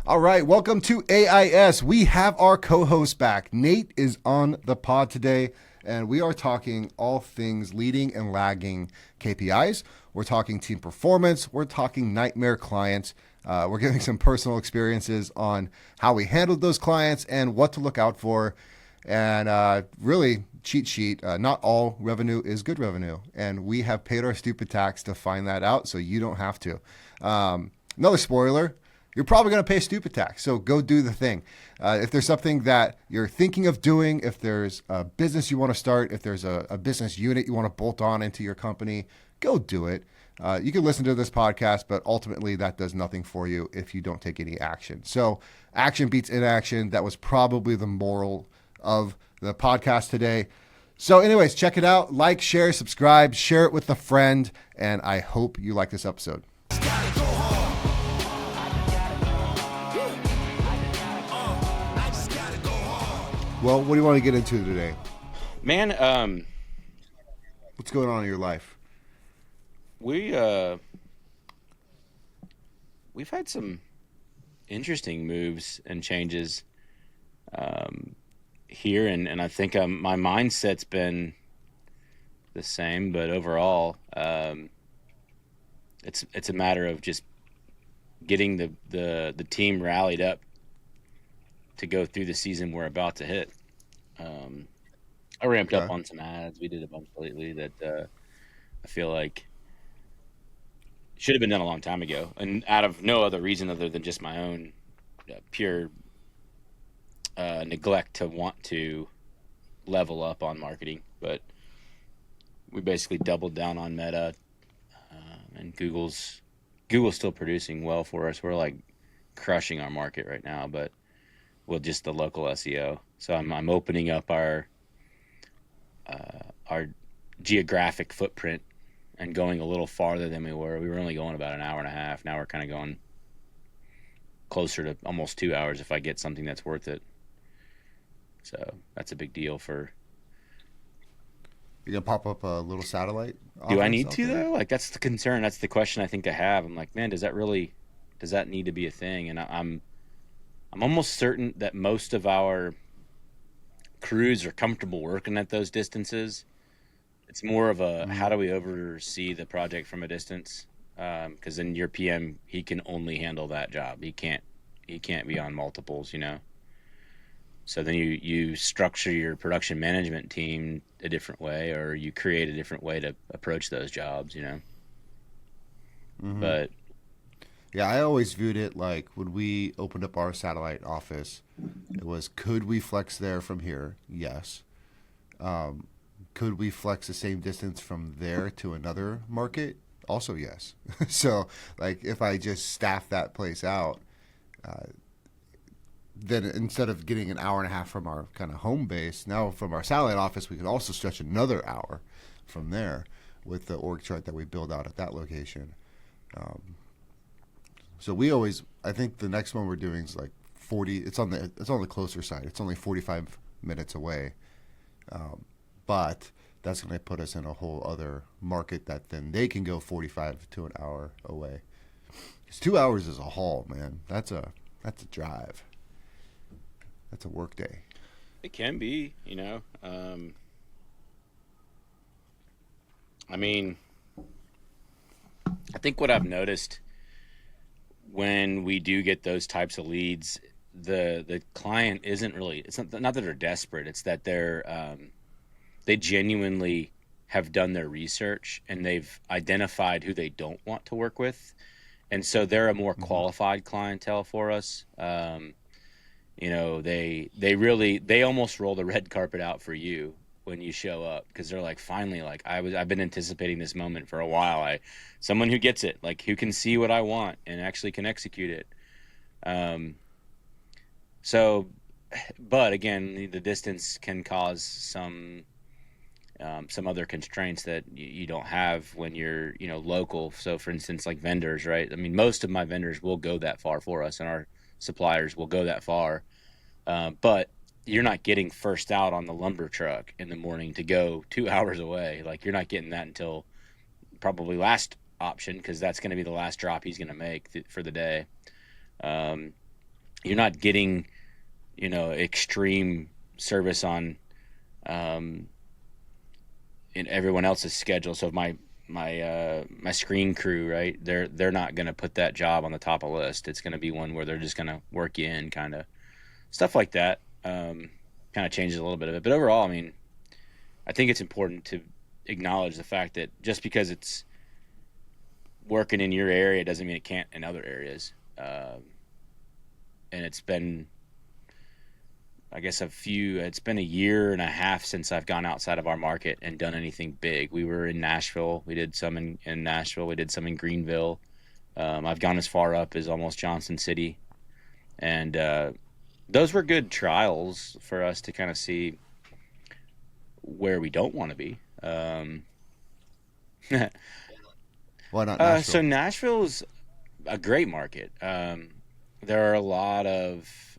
All right, welcome to AIS. We have our co-host back. Nate is on the pod today, and we are talking all things leading and lagging KPIs. We're talking team performance. We're talking nightmare clients. We're giving some personal experiences on how we handled those clients and what to look out for. And really, cheat sheet, not all revenue is good revenue. And we have paid our stupid tax to find that out, so you don't have to. Another spoiler, you're probably going to pay stupid tax, so go do the thing. If there's something that you're thinking of doing, if there's a business you want to start, if there's a business unit you want to bolt on into your company, go do it. You can listen to this podcast, but ultimately that does nothing for you if you don't take any action. So action beats inaction. That was probably the moral of the podcast today. So anyways, check it out. Like, share, subscribe, share it with a friend, and I hope you like this episode. Well, what do you want to get into today? Man, what's going on in your life? We've had some interesting moves and changes here, and I think my mindset's been the same, but overall, it's a matter of just getting the team rallied up to go through the season we're about to hit. I ramped up on some ads. We did a bunch lately that I feel like should have been done a long time ago, and out of no other reason other than just my own pure neglect to want to level up on marketing. But we basically doubled down on Meta, and Google's still producing well for us. We're like crushing our market right now, but with just the local SEO. So I'm opening up our geographic footprint and going a little farther than we were. We were only going about an hour and a half. Now we're kind of going closer to almost 2 hours if I get something that's worth it. So that's a big deal for. You gonna pop up a little satellite? Do I need to though? Like, that's the concern. That's the question I think I have. I'm like, man, does that need to be a thing? And I'm almost certain that most of our crews are comfortable working at those distances. It's more of a how do we oversee the project from a distance? Because then your PM, he can only handle that job. He can't be on multiples, you know. So then you structure your production management team a different way, or you create a different way to approach those jobs, you know. Mm-hmm. But yeah, I always viewed it like when we opened up our satellite office, it was, could we flex there from here? Yes. Could we flex the same distance from there to another market? Also, yes. So, like, if I just staff that place out, then instead of getting an hour and a half from our kind of home base, now from our satellite office, we could also stretch another hour from there with the org chart that we build out at that location. So we always, I think the next one we're doing is like 40. It's on the closer side. It's only 45 minutes away, but that's going to put us in a whole other market that then they can go 45 to an hour away. Because 2 hours is a haul, man. That's a drive. That's a work day. It can be, you know. I mean, I think what I've noticed when we do get those types of leads, the client isn't really, it's not that they're desperate, it's that they genuinely have done their research and they've identified who they don't want to work with, and so they're a more qualified clientele for us. You know, they almost roll the red carpet out for you when you show up, because they're like, finally, like I've been anticipating this moment for a while. Someone who gets it, like who can see what I want and actually can execute it. So, but again, the distance can cause some other constraints that you don't have when you're, you know, local. So for instance, like vendors, right? I mean, most of my vendors will go that far for us, and our suppliers will go that far. But you're not getting first out on the lumber truck in the morning to go 2 hours away. Like, you're not getting that until probably last option, because that's going to be the last drop he's going to make for the day. you're not getting, extreme service on um, in everyone else's schedule. So if my screen crew, right? They're not going to put that job on the top of the list. It's going to be one where they're just going to work you in, kind of stuff like that. Kind of changes a little bit of it, but overall, I mean, I think it's important to acknowledge the fact that just because it's working in your area doesn't mean it can't in other areas. And it's been, I guess, it's been a year and a half since I've gone outside of our market and done anything big. We were in Nashville. We did some in Nashville. We did some in Greenville. I've gone as far up as almost Johnson City. And those were good trials for us to kind of see where we don't want to be. Why not So Nashville? Nashville's a great market. There are a lot of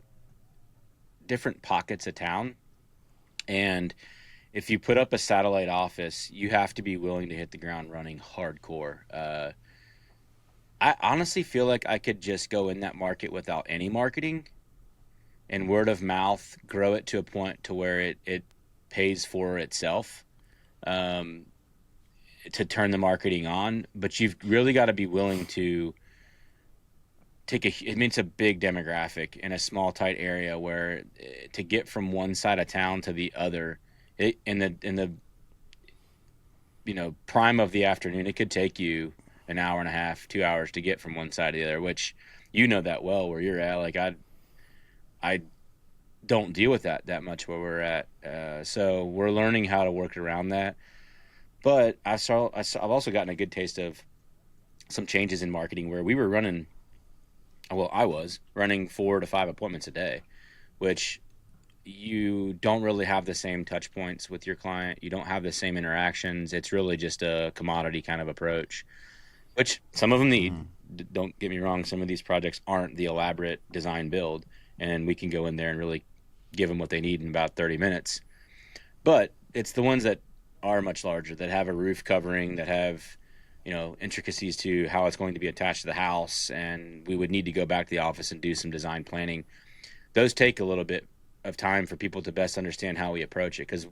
different pockets of town, and if you put up a satellite office, you have to be willing to hit the ground running hardcore. I honestly feel like I could just go in that market without any marketing and word of mouth, grow it to a point to where it pays for itself. Um, to turn the marketing on, but you've really got to be willing to I mean, it's a big demographic in a small, tight area where to get from one side of town to the other, in the prime of the afternoon, it could take you an hour and a half, 2 hours to get from one side to the other, which that well where you're at. Like I don't deal with that much where we're at, so we're learning how to work around that. But I've also gotten a good taste of some changes in marketing where we were running. Well, I was running 4 to 5 appointments a day, which you don't really have the same touch points with your client. You don't have the same interactions. It's really just a commodity kind of approach, which some of them need. Mm-hmm. Don't get me wrong. Some of these projects aren't the elaborate design build, and we can go in there and really give them what they need in about 30 minutes. But it's the ones that are much larger, that have a roof covering, that have intricacies to how it's going to be attached to the house, and we would need to go back to the office and do some design planning. Those take a little bit of time for people to best understand how we approach it, because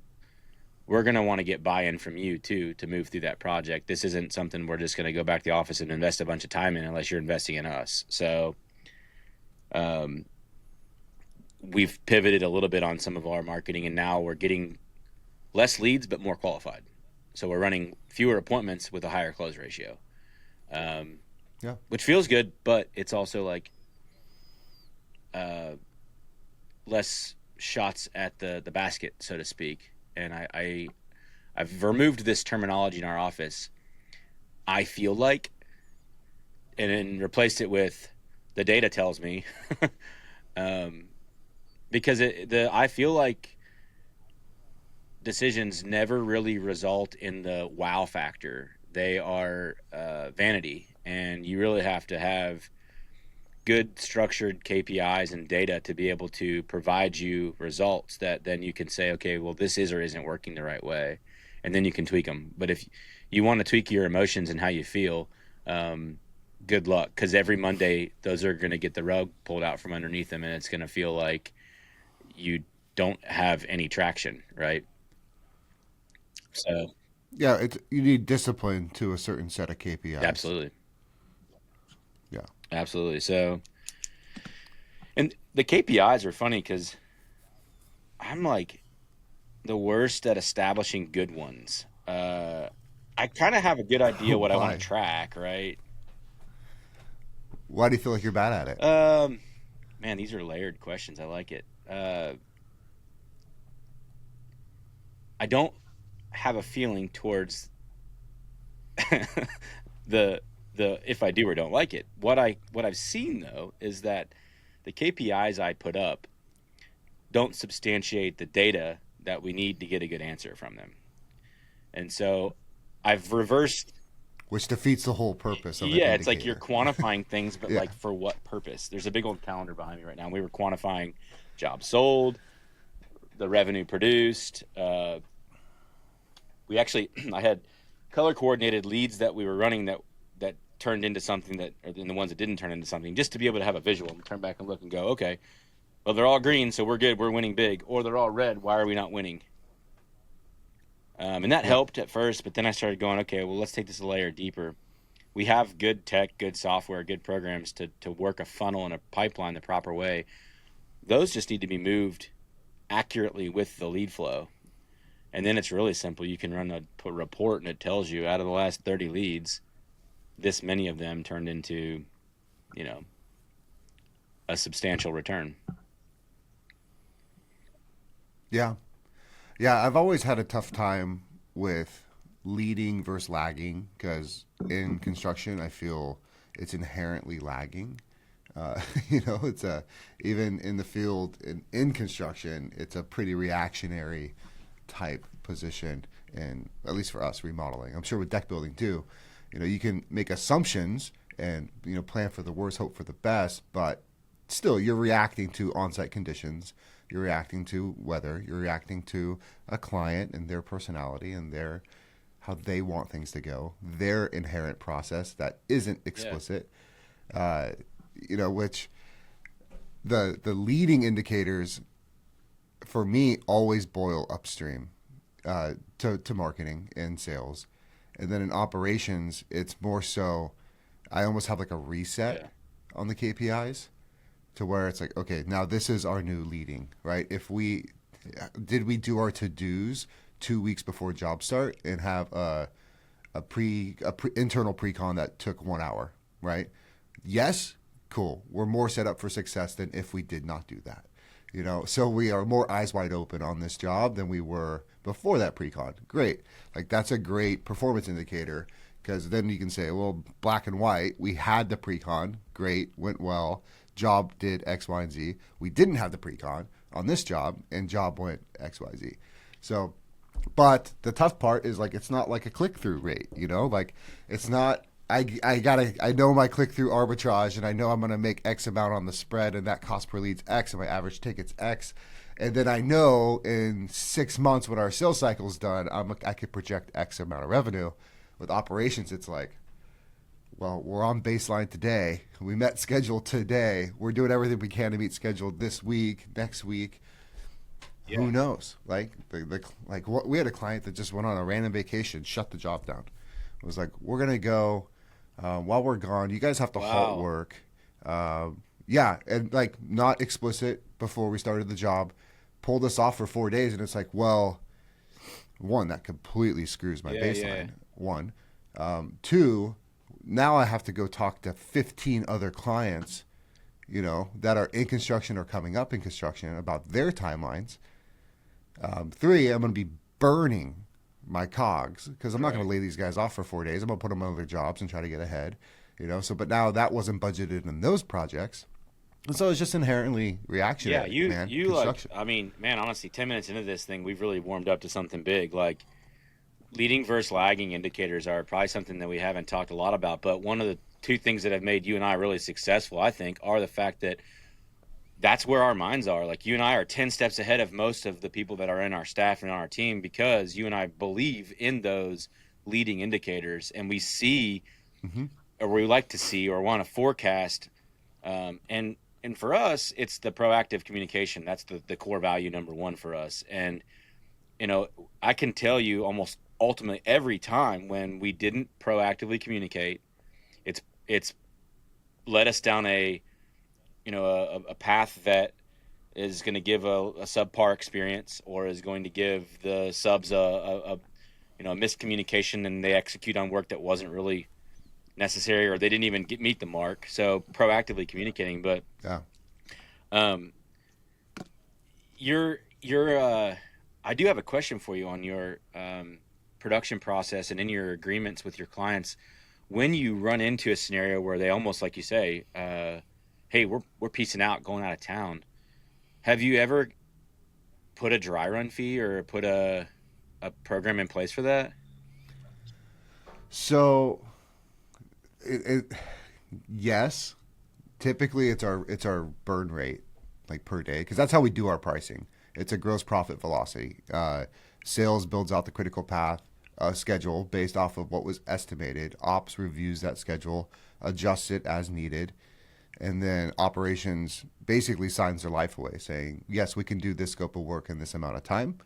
we're going to want to get buy-in from you too to move through that project. This isn't something we're just going to go back to the office and invest a bunch of time in unless you're investing in us. So um, we've pivoted a little bit on some of our marketing, and now we're getting less leads but more qualified. So we're running fewer appointments with a higher close ratio, um, Yeah. which feels good, but it's also like uh, less shots at the basket, so to speak. And I've removed this terminology in our office, I feel like, and then replaced it with the data tells me, um, because I feel like decisions never really result in the wow factor. They are vanity, and you really have to have good structured KPIs and data to be able to provide you results that then you can say, okay, well, this is or isn't working the right way, and then you can tweak them. But if you want to tweak your emotions and how you feel, um, good luck, because every Monday those are going to get the rug pulled out from underneath them, and it's going to feel like you don't have any traction, right? So Yeah, you need discipline to a certain set of KPIs. absolutely, Yeah. absolutely. So, and the KPIs are funny because I'm like the worst at establishing good ones. I kind of have a good idea what I want to Why? track, right? Why do you feel like you're bad at it? Um, Man, these are layered questions. I like it. I don't have a feeling towards the if I do or don't like it. What I've seen though is that the KPIs I put up don't substantiate the data that we need to get a good answer from them. And so I've reversed. Which defeats the whole purpose of an Yeah, it's like you're indicator. quantifying things, but Yeah. like for what purpose? There's a big old calendar behind me right now. We were quantifying jobs sold, the revenue produced. We actually, I had color coordinated leads that we were running that turned into something that, or the ones that didn't turn into something, just to be able to have a visual and turn back and look and go, okay, well, they're all green, so we're good, we're winning big, or they're all red, why are we not winning? And that Yeah. helped at first, but then I started going, okay, well, let's take this a layer deeper. We have good tech, good software, good programs to work a funnel and a pipeline the proper way. Those just need to be moved accurately with the lead flow. And then it's really simple. You can run a report and it tells you out of the last 30 leads, this many of them turned into, you know, a substantial return. Yeah. Yeah, I've always had a tough time with leading versus lagging because in construction, I feel it's inherently lagging. It's a even in the field in construction, it's a pretty reactionary type position, and at least for us remodeling. I'm sure with deck building too. You can make assumptions and plan for the worst, hope for the best, but still you're reacting to on-site conditions. You're reacting to weather. You're reacting to a client and their personality and their how they want things to go. Their inherent process that isn't explicit. Yeah. Which the leading indicators for me always boil upstream to marketing and sales, and then in operations it's more so. I almost have like a reset on the KPIs to where it's like, okay, now this is our new leading, right? If we do our to-dos 2 weeks before job start and have a internal pre-con that took 1 hour, right? Yes, cool. We're more set up for success than if we did not do that. So we are more eyes wide open on this job than we were before that pre-con. Great. Like that's a great performance indicator because then you can say, well, black and white, we had the pre-con, great, went well. Job did X, Y, and Z. We didn't have the pre-con on this job, and job went X, Y, Z. So, but the tough part is like it's not like a click-through rate, like it's not. I know my click-through arbitrage, and I know I'm going to make X amount on the spread, and that cost per lead's X, and my average ticket's X, and then I know in 6 months when our sales cycle's done, I could project X amount of revenue. With operations, it's like, well, we're on baseline today. We met schedule today. We're doing everything we can to meet schedule this week, next week. Yeah. Who knows? Like we had a client that just went on a random vacation, shut the job down. It was like, we're gonna go while we're gone. You guys have to halt work. And like not explicit before we started the job. Pulled us off for 4 days, and it's like, well, one, that completely screws my baseline. One, two. Now I have to go talk to 15 other clients, that are in construction or coming up in construction about their timelines. Three, I'm going to be burning my cogs because I'm not going to lay these guys off for 4 days. I'm going to put them on other jobs and try to get ahead, but now that wasn't budgeted in those projects. And so it's just inherently reactionary. Yeah, you like, I mean, man, honestly, 10 minutes into this thing, we've really warmed up to something big. Like, leading versus lagging indicators are probably something that we haven't talked a lot about, but one of the two things that have made you and I really successful, I think, are the fact that that's where our minds are. Like, you and I are 10 steps ahead of most of the people that are in our staff and on our team because you and I believe in those leading indicators, and we see or we like to see or want to forecast. And for us, it's the proactive communication. That's the core value number one for us. And, I can tell you almost ultimately every time when we didn't proactively communicate, it's led us down a path that is going to give a subpar experience or is going to give the subs a miscommunication, and they execute on work that wasn't really necessary, or they didn't even meet the mark. So proactively communicating, but I do have a question for you on your production process and in your agreements with your clients. When you run into a scenario where they almost, like you say, hey, we're piecing out, going out of town, have you ever put a dry run fee or put a program in place for that? So, yes. Typically, it's our burn rate, like per day, because that's how we do our pricing. It's a gross profit velocity. Sales builds out the critical path. a schedule based off of what was estimated. Ops reviews that schedule, adjusts it as needed, and then operations basically signs their life away saying, yes, we can do this scope of work in this amount of time.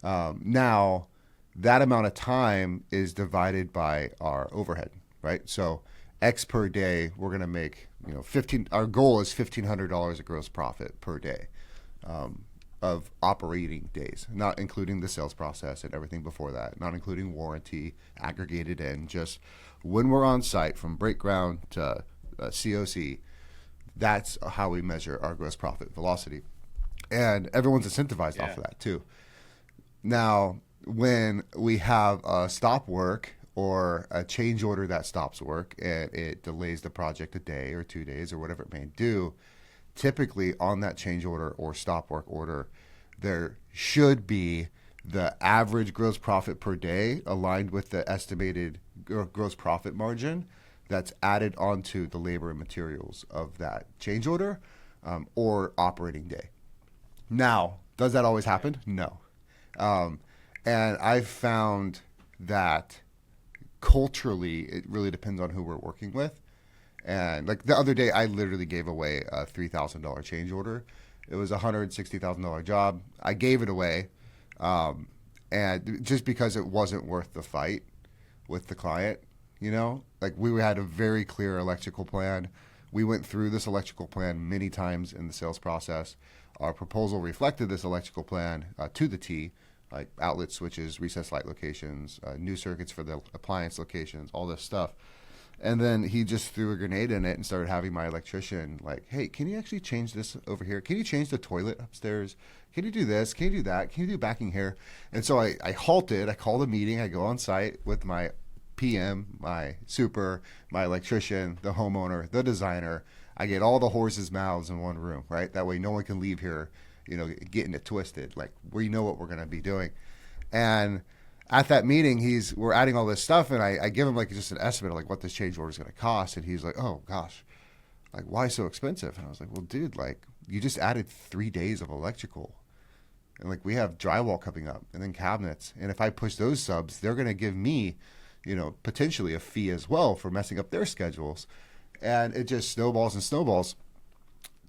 Now, that amount of time is divided by our overhead, right? So X per day, we're going to make, our goal is $1,500 of gross profit per day of operating days, not including the sales process and everything before that, not including warranty, aggregated in, just when we're on site from break ground to COC, that's how we measure our gross profit velocity. And everyone's incentivized off of that too. Now, when we have a stop work or a change order that stops work and it delays the project a day or 2 days or whatever it may do, typically on that change order or stop work order, there should be the average gross profit per day aligned with the estimated gross profit margin that's added onto the labor and materials of that change order or operating day. Now, does that always happen? No. And I've found that culturally, it really depends on who we're working with. And like the other day, I literally gave away a $3,000 change order. It was a $160,000 job. I gave it away, and just because it wasn't worth the fight with the client, like we had a very clear electrical plan. We went through this electrical plan many times in the sales process. Our proposal reflected this electrical plan to the T, like outlet switches, recessed light locations, new circuits for the appliance locations, all this stuff. And then he just threw a grenade in it and started having my electrician like, hey, can you actually change this over here? Can you change the toilet upstairs? Can you do this? Can you do that? Can you do backing here? And so I halted. I called a meeting. I go on site with my PM, my super, my electrician, the homeowner, the designer. I get all the horses' mouths in one room, right? That way no one can leave here, getting it twisted. Like, we know what we're going to be doing. And at that meeting, we're adding all this stuff, and I give him like just an estimate of like what this change order is going to cost, and he's like, "Oh gosh, like why so expensive?" And I was like, "Well, dude, like you just added 3 days of electrical, and like we have drywall coming up, and then cabinets, and if I push those subs, they're going to give me, potentially a fee as well for messing up their schedules, and it just snowballs and snowballs."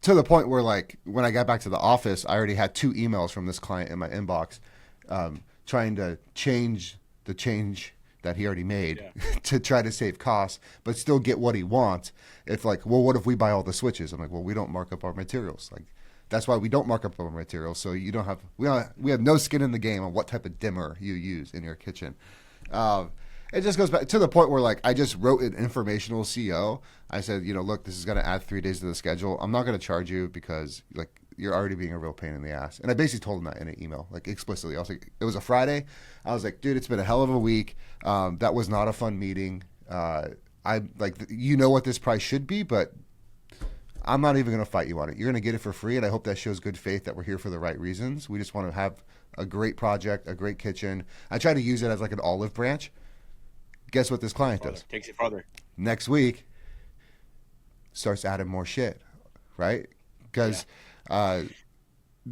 To the point where, like, when I got back to the office, I already had 2 emails from this client in my inbox trying to change the change that he already made to try to save costs, but still get what he wants. It's like, well, what if we buy all the switches? I'm like, well, we don't mark up our materials. Like, that's why we don't mark up our materials. So we have no skin in the game on what type of dimmer you use in your kitchen. It just goes back to the point where, like, I just wrote an informational CO. I said, look, this is going to add 3 days to the schedule. I'm not going to charge you because, like, you're already being a real pain in the ass. And I basically told him that in an email, like, explicitly. I was like, it was a Friday. I was like, dude, it's been a hell of a week. That was not a fun meeting. What this price should be, but I'm not even going to fight you on it. You're going to get it for free, and I hope that shows good faith that we're here for the right reasons. We just want to have a great project, a great kitchen. I try to use it as like an olive branch. Guess what this client does? Takes it farther. Next week, starts adding more shit, right? Because, and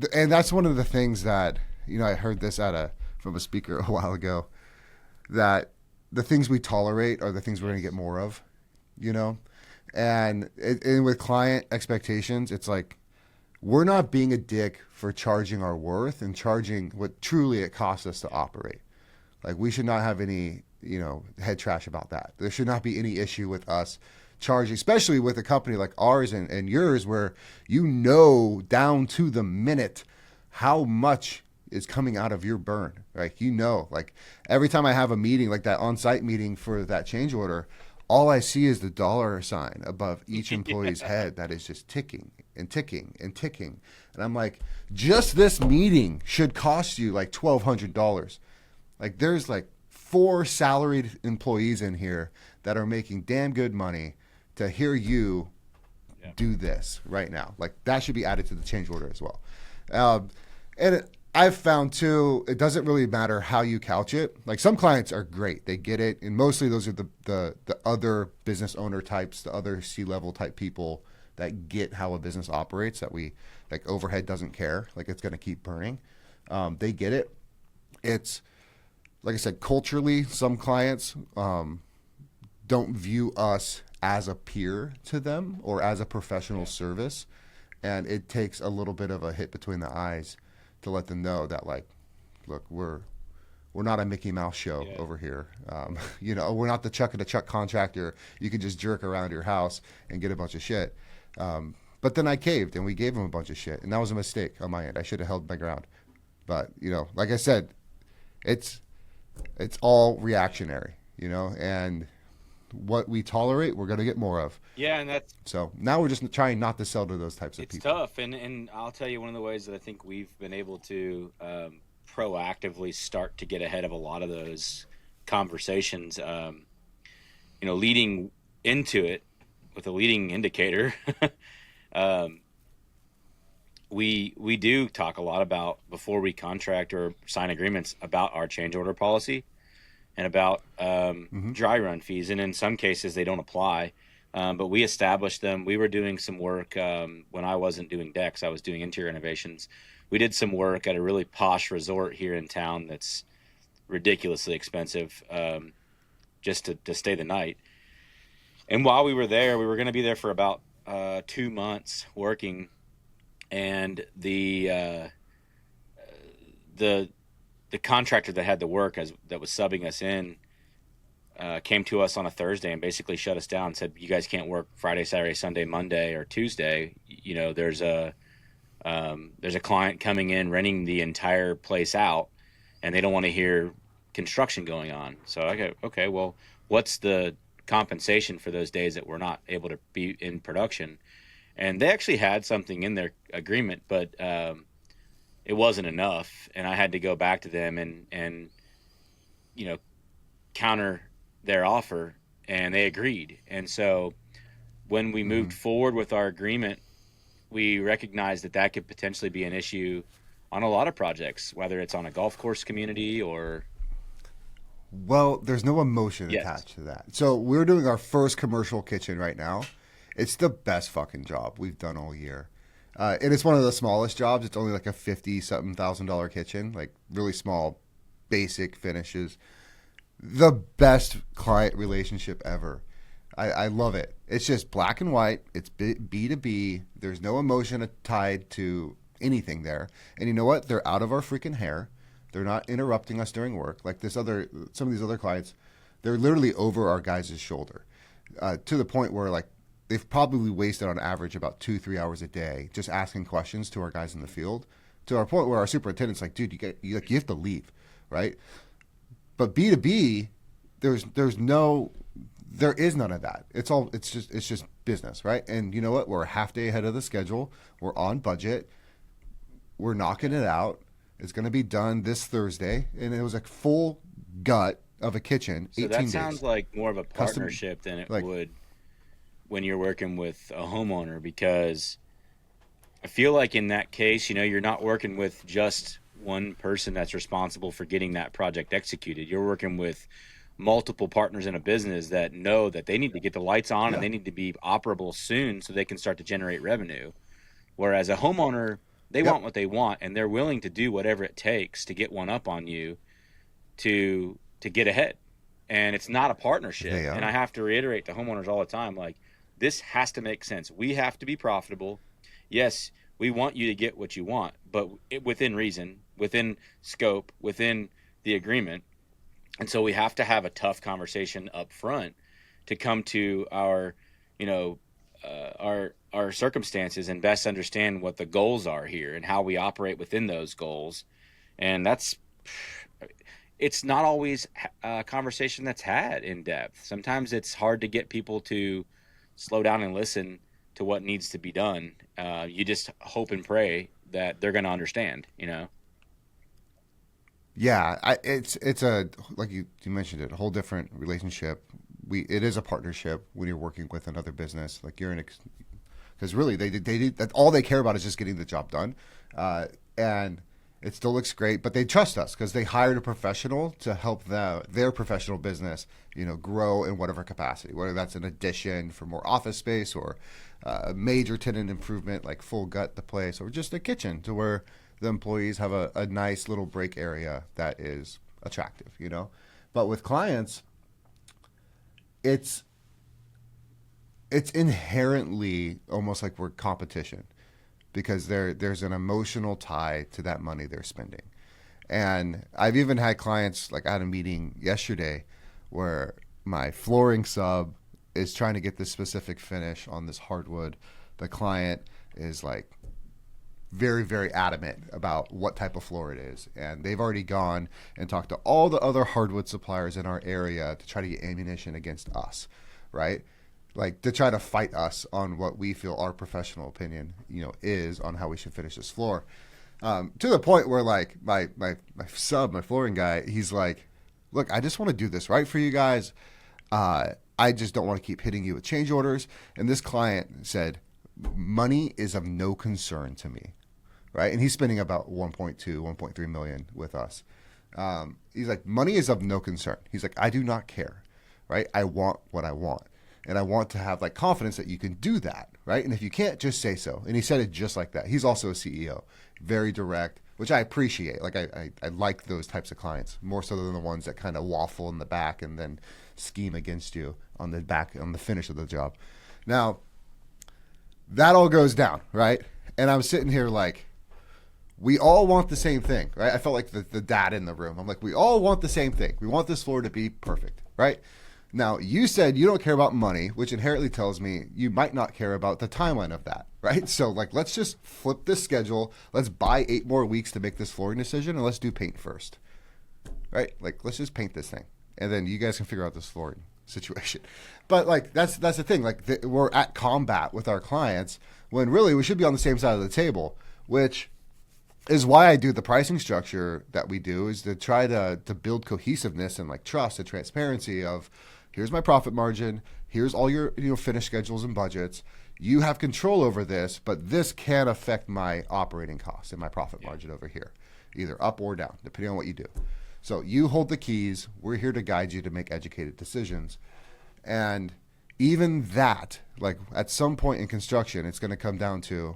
that's one of the things that, I heard this from a speaker a while ago, that the things we tolerate are the things we're going to get more of, And with client expectations, it's like, we're not being a dick for charging our worth and charging what truly it costs us to operate. Like, we should not have any, head trash about that. There should not be any issue with us charging, especially with a company like ours and yours, where down to the minute how much is coming out of your burn. Like, like every time I have a meeting, like that on-site meeting for that change order, all I see is the dollar sign above each employee's head that is just ticking and ticking and ticking. And I'm like, just this meeting should cost you like $1,200. Like, there's like 4 salaried employees in here that are making damn good money to hear you do this right now. Like, that should be added to the change order as well. I've found too, it doesn't really matter how you couch it. Like, some clients are great. They get it. And mostly those are the other business owner types, the other C-level type people that get how a business operates, that like overhead doesn't care. Like, it's going to keep burning. They get it. like I said, culturally, some clients don't view us as a peer to them or as a professional service, and it takes a little bit of a hit between the eyes to let them know that, like, look, we're not a Mickey Mouse show over here. We're not the Chuck and the Chuck contractor. You can just jerk around your house and get a bunch of shit. But then I caved, and we gave him a bunch of shit, and that was a mistake on my end. I should have held my ground. But like I said, it's all reactionary, and what we tolerate, we're going to get more of. Yeah, and that's So now we're just trying not to sell to those types of it's people. tough. And I'll tell you one of the ways that I think we've been able to proactively start to get ahead of a lot of those conversations. Leading into it with a leading indicator. We do talk a lot about, before we contract or sign agreements, about our change order policy and about dry run fees. And in some cases they don't apply, but we established them. We were doing some work when I wasn't doing decks, I was doing interior renovations. We did some work at a really posh resort here in town that's ridiculously expensive, just to stay the night. And while we were there, we were going to be there for about 2 months working, and the contractor that had the work that was subbing us in came to us on a Thursday and basically shut us down and said, "You guys can't work Friday, Saturday, Sunday, Monday, or Tuesday. There's a client coming in, renting the entire place out, and they don't want to hear construction going on." So I go, "Okay, well, what's the compensation for those days that we're not able to be in production?" And they actually had something in their agreement, but it wasn't enough, and I had to go back to them and counter their offer, and they agreed. And so when we moved forward with our agreement, we recognized that could potentially be an issue on a lot of projects, whether it's on a golf course community or... Well, there's no emotion Yes. attached to that. So we're doing our first commercial kitchen right now. It's the best fucking job we've done all year. And it's one of the smallest jobs. It's only like a $50-something thousand kitchen, like really small, basic finishes. The best client relationship ever. I love it. It's just black and white. It's B2B. There's no emotion tied to anything there. And you know what? They're out of our freaking hair. They're not interrupting us during work. Like some of these other clients, they're literally over our guys' shoulder, to the point where, like, they've probably wasted on average about 2-3 hours a day just asking questions to our guys in the field, to our point where our superintendent's like, "Dude, you have to leave," right? But B2B, there is none of that. It's just business, right? And you know what? We're a half day ahead of the schedule. We're on budget. We're knocking it out. It's going to be done this Thursday, and it was a full gut of a kitchen. So 18 that days. sounds like more of a Custom- partnership than it like- would when you're working with a homeowner, because I feel like in that case, you're not working with just one person that's responsible for getting that project executed. You're working with multiple partners in a business that know that they need to get the lights on and they need to be operable soon so they can start to generate revenue. Whereas a homeowner, they want what they want, and they're willing to do whatever it takes to get one up on you to get ahead. And it's not a partnership. They are. And I have to reiterate to homeowners all the time, like, this has to make sense. We have to be profitable. Yes, we want you to get what you want, but within reason, within scope, within the agreement. And so we have to have a tough conversation up front to come to our circumstances and best understand what the goals are here and how we operate within those goals. And it's not always a conversation that's had in depth. Sometimes it's hard to get people to slow down and listen to what needs to be done. You just hope and pray that they're going to understand, Yeah, it's a, like you mentioned it, a whole different relationship. It is a partnership when you're working with another business. Like because really they that all they care about is just getting the job done, and it still looks great. But they trust us because they hired a professional to help their professional business, grow in whatever capacity, whether that's an addition for more office space or a major tenant improvement like full gut the place, or just a kitchen to where the employees have a nice little break area that is attractive, you know. But with clients, it's inherently almost like we're competition because there's an emotional tie to that money they're spending. And I've even had clients, like I had a meeting yesterday where my flooring sub is trying to get this specific finish on this hardwood. The client is like very, very adamant about what type of floor it is. And they've already gone and talked to all the other hardwood suppliers in our area to try to get ammunition against us, right? Like to try to fight us on what we feel our professional opinion, you know, is on how we should finish this floor. To the point where like my sub, my flooring guy, he's like, look, I just want to do this right for you guys. I just don't want to keep hitting you with change orders. And this client said, money is of no concern to me, right? And he's spending about 1.3 million with us. He's like, money is of no concern. He's like, I do not care, right? I want what I want. And I want to have like confidence that you can do that, right? And if you can't, just say so. And he said it just like that. He's also a CEO, very direct, which I appreciate. Like I like those types of clients more so than the ones that kind of waffle in the back and then scheme against you on the back, on the finish of the job. Now, that all goes down, right? And I'm sitting here like, we all want the same thing, right? I felt like the dad in the room. I'm like, we all want the same thing. We want this floor to be perfect, right? Now, you said you don't care about money, which inherently tells me you might not care about the timeline of that, right? So, like, let's just flip this schedule. Let's buy 8 more weeks to make this flooring decision, and let's do paint first, right? Like, let's just paint this thing, and then you guys can figure out this flooring situation. But, like, that's the thing. Like, we're at combat with our clients when really we should be on the same side of the table, which is why I do the pricing structure that we do, is to try to build cohesiveness and, like, trust and transparency of, here's my profit margin. Here's all your finish schedules and budgets. You have control over this, but this can affect my operating costs and my profit margin over here, either up or down, depending on what you do. So you hold the keys. We're here to guide you to make educated decisions. And even that, like at some point in construction, it's going to come down to,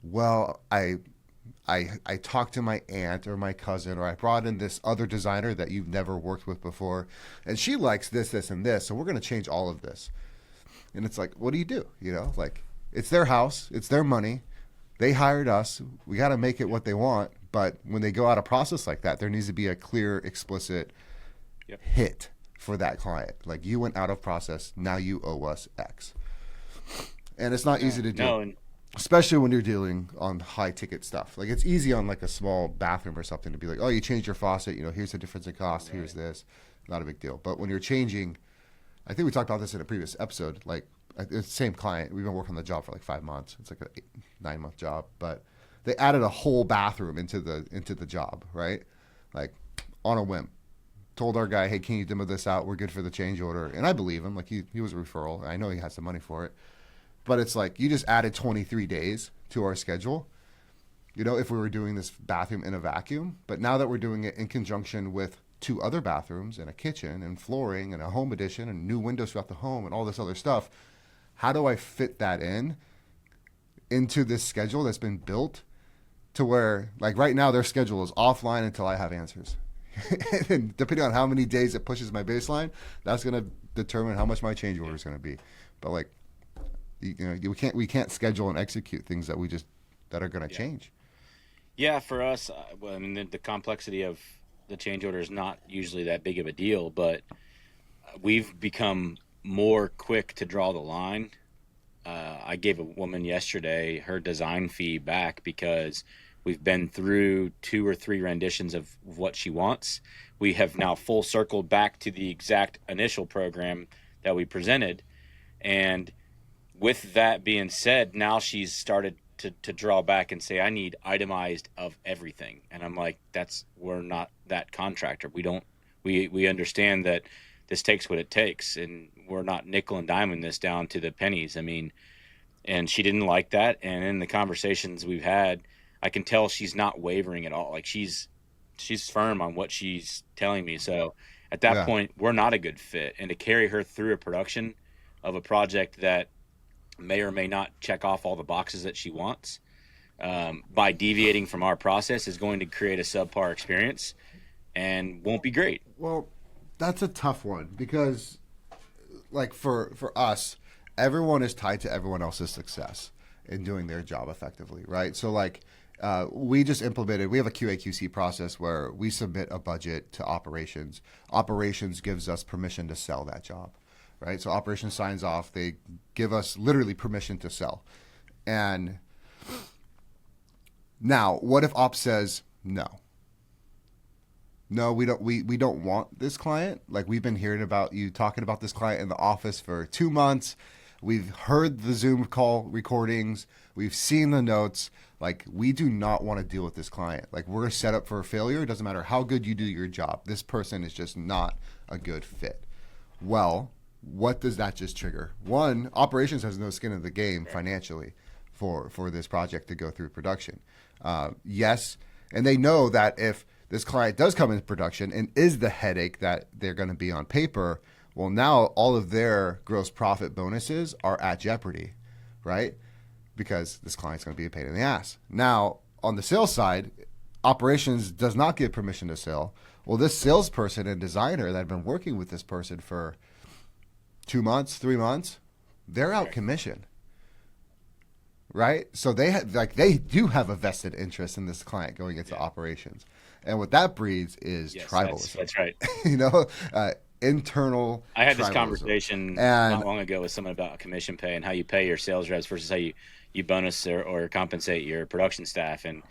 well, I talked to my aunt or my cousin, or I brought in this other designer that you've never worked with before, and she likes this, this, and this, so we're going to change all of this. And it's like, what do? You know, like, it's their house, it's their money, they hired us, we got to make it what they want. But when they go out a process like that, there needs to be a clear, explicit hit for that client. Like, you went out of process, now you owe us X. And it's not easy to do. No, Especially when you're dealing on high ticket stuff. Like, it's easy on like a small bathroom or something to be like, oh, you changed your faucet, here's the difference in cost, here's this. Not a big deal. But when you're changing, I think we talked about this in a previous episode, like it's the same client. We've been working on the job for like 5 months. It's like a 9-month job, but they added a whole bathroom into the job, right? Like on a whim. Told our guy, hey, can you demo this out? We're good for the change order. And I believe him. Like he was a referral. I know he has some money for it. But it's like, you just added 23 days to our schedule, if we were doing this bathroom in a vacuum. But now that we're doing it in conjunction with 2 other bathrooms and a kitchen and flooring and a home addition and new windows throughout the home and all this other stuff, how do I fit that into this schedule that's been built to where, like right now, their schedule is offline until I have answers. And depending on how many days it pushes my baseline, that's going to determine how much my change order is going to be. But like, we can't schedule and execute things that are going to change. Yeah, for us, well, I mean, the complexity of the change order is not usually that big of a deal, but we've become more quick to draw the line. I gave a woman yesterday her design fee back because we've been through 2 or 3 renditions of what she wants. We have now full circled back to the exact initial program that we presented, and with that being said, now she's started to draw back and say, I need itemized of everything. And I'm like, we're not that contractor. We understand that this takes what it takes, and we're not nickel and diming this down to the pennies. I mean, and she didn't like that. And in the conversations we've had, I can tell she's not wavering at all. Like she's firm on what she's telling me. So at that point, we're not a good fit. And to carry her through a production of a project that may or may not check off all the boxes that she wants by deviating from our process is going to create a subpar experience. and won't be great. Well, that's a tough one because, like for us, everyone is tied to everyone else's success in doing their job effectively, right? So like. We just implemented, we have a QA/QC process where we submit a budget to operations. Operations gives us permission to sell that job, right? So operations signs off. They give us literally permission to sell. And now, what if ops says no? No, we don't want this client. Like we've been hearing about you talking about this client in the office for 2 months. We've heard the Zoom call recordings. We've seen the notes. Like we do not want to deal with this client. Like we're set up for a failure. It doesn't matter how good you do your job. This person is just not a good fit. Well, what does that just trigger? One, operations has no skin in the game financially for this project to go through production. Yes, and they know that if this client does come into production and is the headache that they're going to be on paper, well, now all of their gross profit bonuses are at jeopardy, right? Because this client's going to be a pain in the ass. Now, on the sales side, operations does not give permission to sell. Well, this salesperson and designer that have been working with this person for 2 months, 3 months, they're out commission, right? So they do have a vested interest in this client going into operations, and what that breeds is tribalism. That's right. You know, internal. I had this tribalism. conversation not long ago with someone about commission pay and how you pay your sales reps versus how you bonus or compensate your production staff. And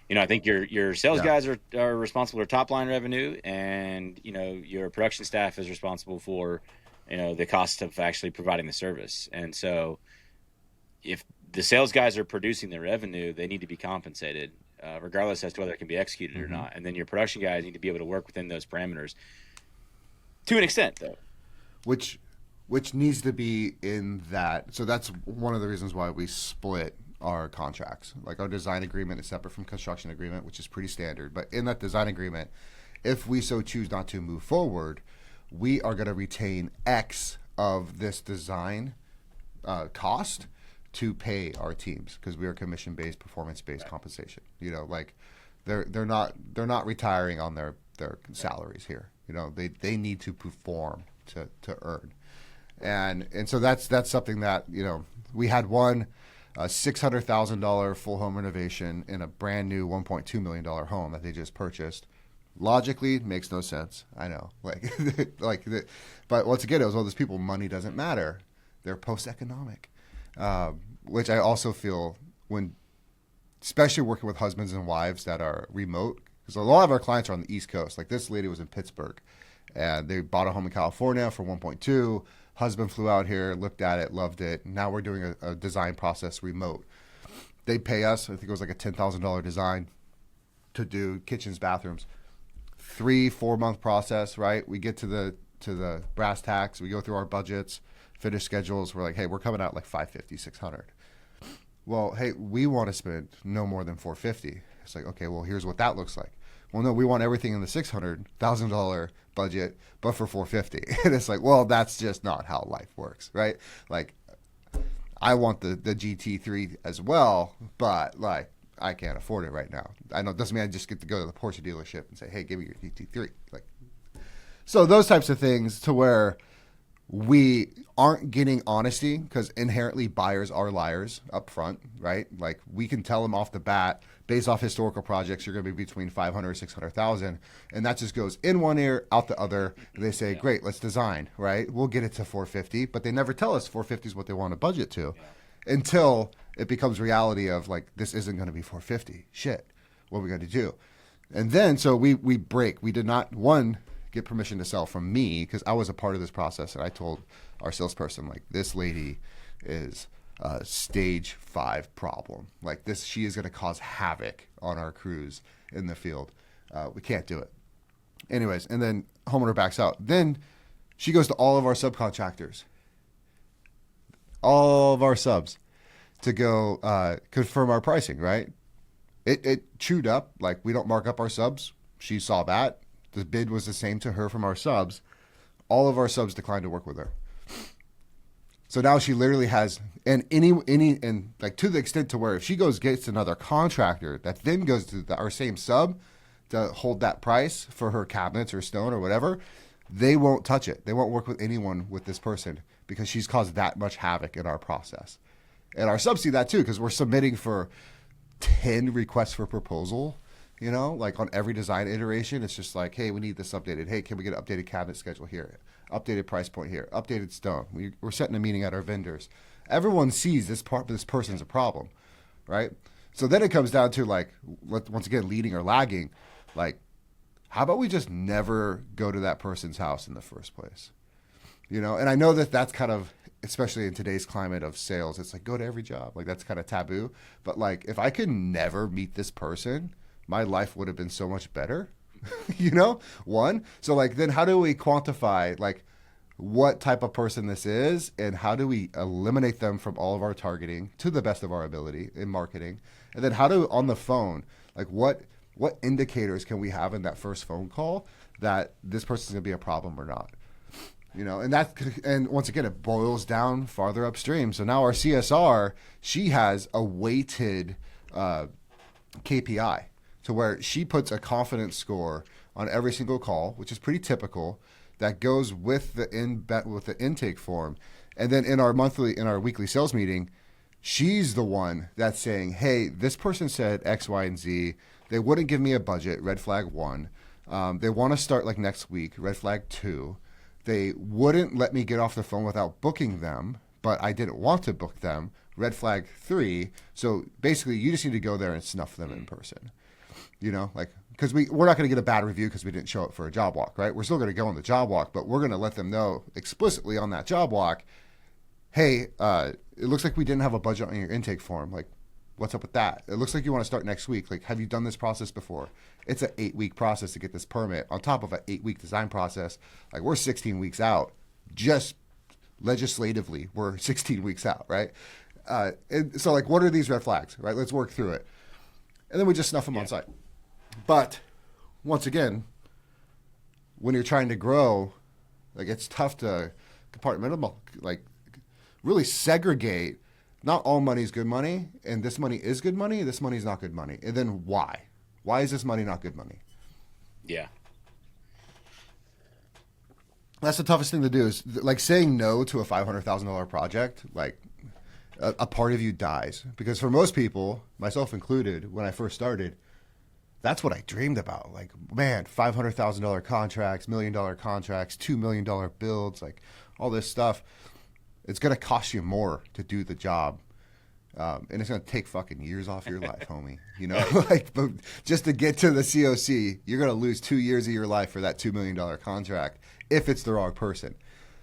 I think your sales guys are responsible for top line revenue, and your production staff is responsible for the cost of actually providing the service. And so if the sales guys are producing the revenue, they need to be compensated regardless as to whether it can be executed or not. And then your production guys need to be able to work within those parameters to an extent, though. Which needs to be in that. So that's one of the reasons why we split our contracts. Like our design agreement is separate from construction agreement, which is pretty standard. But in that design agreement, if we so choose not to move forward, we are going to retain X of this design cost to pay our teams because we are commission-based, performance-based compensation. Like they're not retiring on their salaries here. They need to perform to earn. And so that's something that we had one $600,000 full home renovation in a brand new $1.2 million home that they just purchased. Logically, makes no sense. I know, but once again, it was all those people. Money doesn't matter. They're post-economic, which I also feel when, especially working with husbands and wives that are remote, because a lot of our clients are on the East Coast. Like this lady was in Pittsburgh, and they bought a home in California for 1.2. Husband flew out here, looked at it, loved it. Now we're doing a design process remote. They pay us, I think it was like a $10,000 design to do kitchens, bathrooms. 3-4 month process, right? We get to the brass tacks. We go through our budgets, finish schedules. We're like, hey, we're coming out like 550, 600. Well, hey, we want to spend no more than 450. It's like, okay, well, here's what that looks like. Well, no, we want everything in the $600,000 budget, but for 450. And it's like, well, that's just not how life works, right? Like, I want the GT3 as well, but like, I can't afford it right now. I know it doesn't mean I just get to go to the Porsche dealership and say, hey, give me your GT3. Like, so those types of things to where we aren't getting honesty because inherently buyers are liars up front, right? Like we can tell them off the bat, based off historical projects, you're going to be between 500 or 600,000. And that just goes in one ear, out the other. And they say, great, let's design, right? We'll get it to 450, but they never tell us 450 is what they want to budget to until it becomes reality of like, this isn't going to be 450. Shit, what are we going to do? And then, so we break. We did not, get permission to sell from me because I was a part of this process. And I told our salesperson, like, this lady is a stage 5 problem. Like this, she is going to cause havoc on our crews in the field. We can't do it. Anyways, and then homeowner backs out. Then she goes to all of our subcontractors, all of our subs to go confirm our pricing, right? It chewed up. Like we don't mark up our subs. She saw that. The bid was the same to her from our subs. All of our subs declined to work with her. So now she literally has, and like to the extent to where if she gets another contractor that then goes to our same sub, to hold that price for her cabinets or stone or whatever, they won't touch it. They won't work with anyone with this person because she's caused that much havoc in our process. And our subs see that too because we're submitting for 10 requests for proposal, like on every design iteration. It's just like, hey, we need this updated. Hey, can we get an updated cabinet schedule here? Updated price point here. Updated stone. We're setting a meeting at our vendors. Everyone sees this person's a problem, right? So then it comes down to like, once again, leading or lagging. Like, how about we just never go to that person's house in the first place? And I know that that's kind of, especially in today's climate of sales, it's like go to every job. Like that's kind of taboo. But like if I could never meet this person, my life would have been so much better. One. So like then how do we quantify like what type of person this is and how do we eliminate them from all of our targeting to the best of our ability in marketing? And then how do on the phone, like what indicators can we have in that first phone call that this person's going to be a problem or not? And once again, it boils down farther upstream. So now our CSR, she has a weighted KPI to where she puts a confidence score on every single call, which is pretty typical, that goes with the intake form. And then in our weekly sales meeting, she's the one that's saying, hey, this person said X, Y, and Z. They wouldn't give me a budget, red flag 1. They want to start like next week, red flag 2. They wouldn't let me get off the phone without booking them, but I didn't want to book them, red flag 3. So basically, you just need to go there and snuff them in person. Because we're not going to get a bad review because we didn't show up for a job walk, right? We're still going to go on the job walk, but we're going to let them know explicitly on that job walk, hey, it looks like we didn't have a budget on your intake form. Like, what's up with that? It looks like you want to start next week. Like, have you done this process before? It's an 8-week process to get this permit on top of an 8-week design process. Like, we're 16 weeks out. Just legislatively, we're 16 weeks out, right? And so, like, what are these red flags, right? Let's work through it. And then we just snuff them on site. But once again, when you're trying to grow, like, it's tough to compartmentalize, like, really segregate. Not all money is good money, and this money is good money, this money is not good money. And then why? Why is this money not good money? Yeah. That's the toughest thing to do is like saying no to a $500,000 project, like a part of you dies. Because for most people, myself included, when I first started, that's what I dreamed about. Like, man, $500,000 contracts, $1 million contracts, $2 million builds, like all this stuff. It's going to cost you more to do the job. And it's going to take fucking years off your life, homie. Like, but just to get to the COC, you're going to lose 2 years of your life for that $2 million contract if it's the wrong person.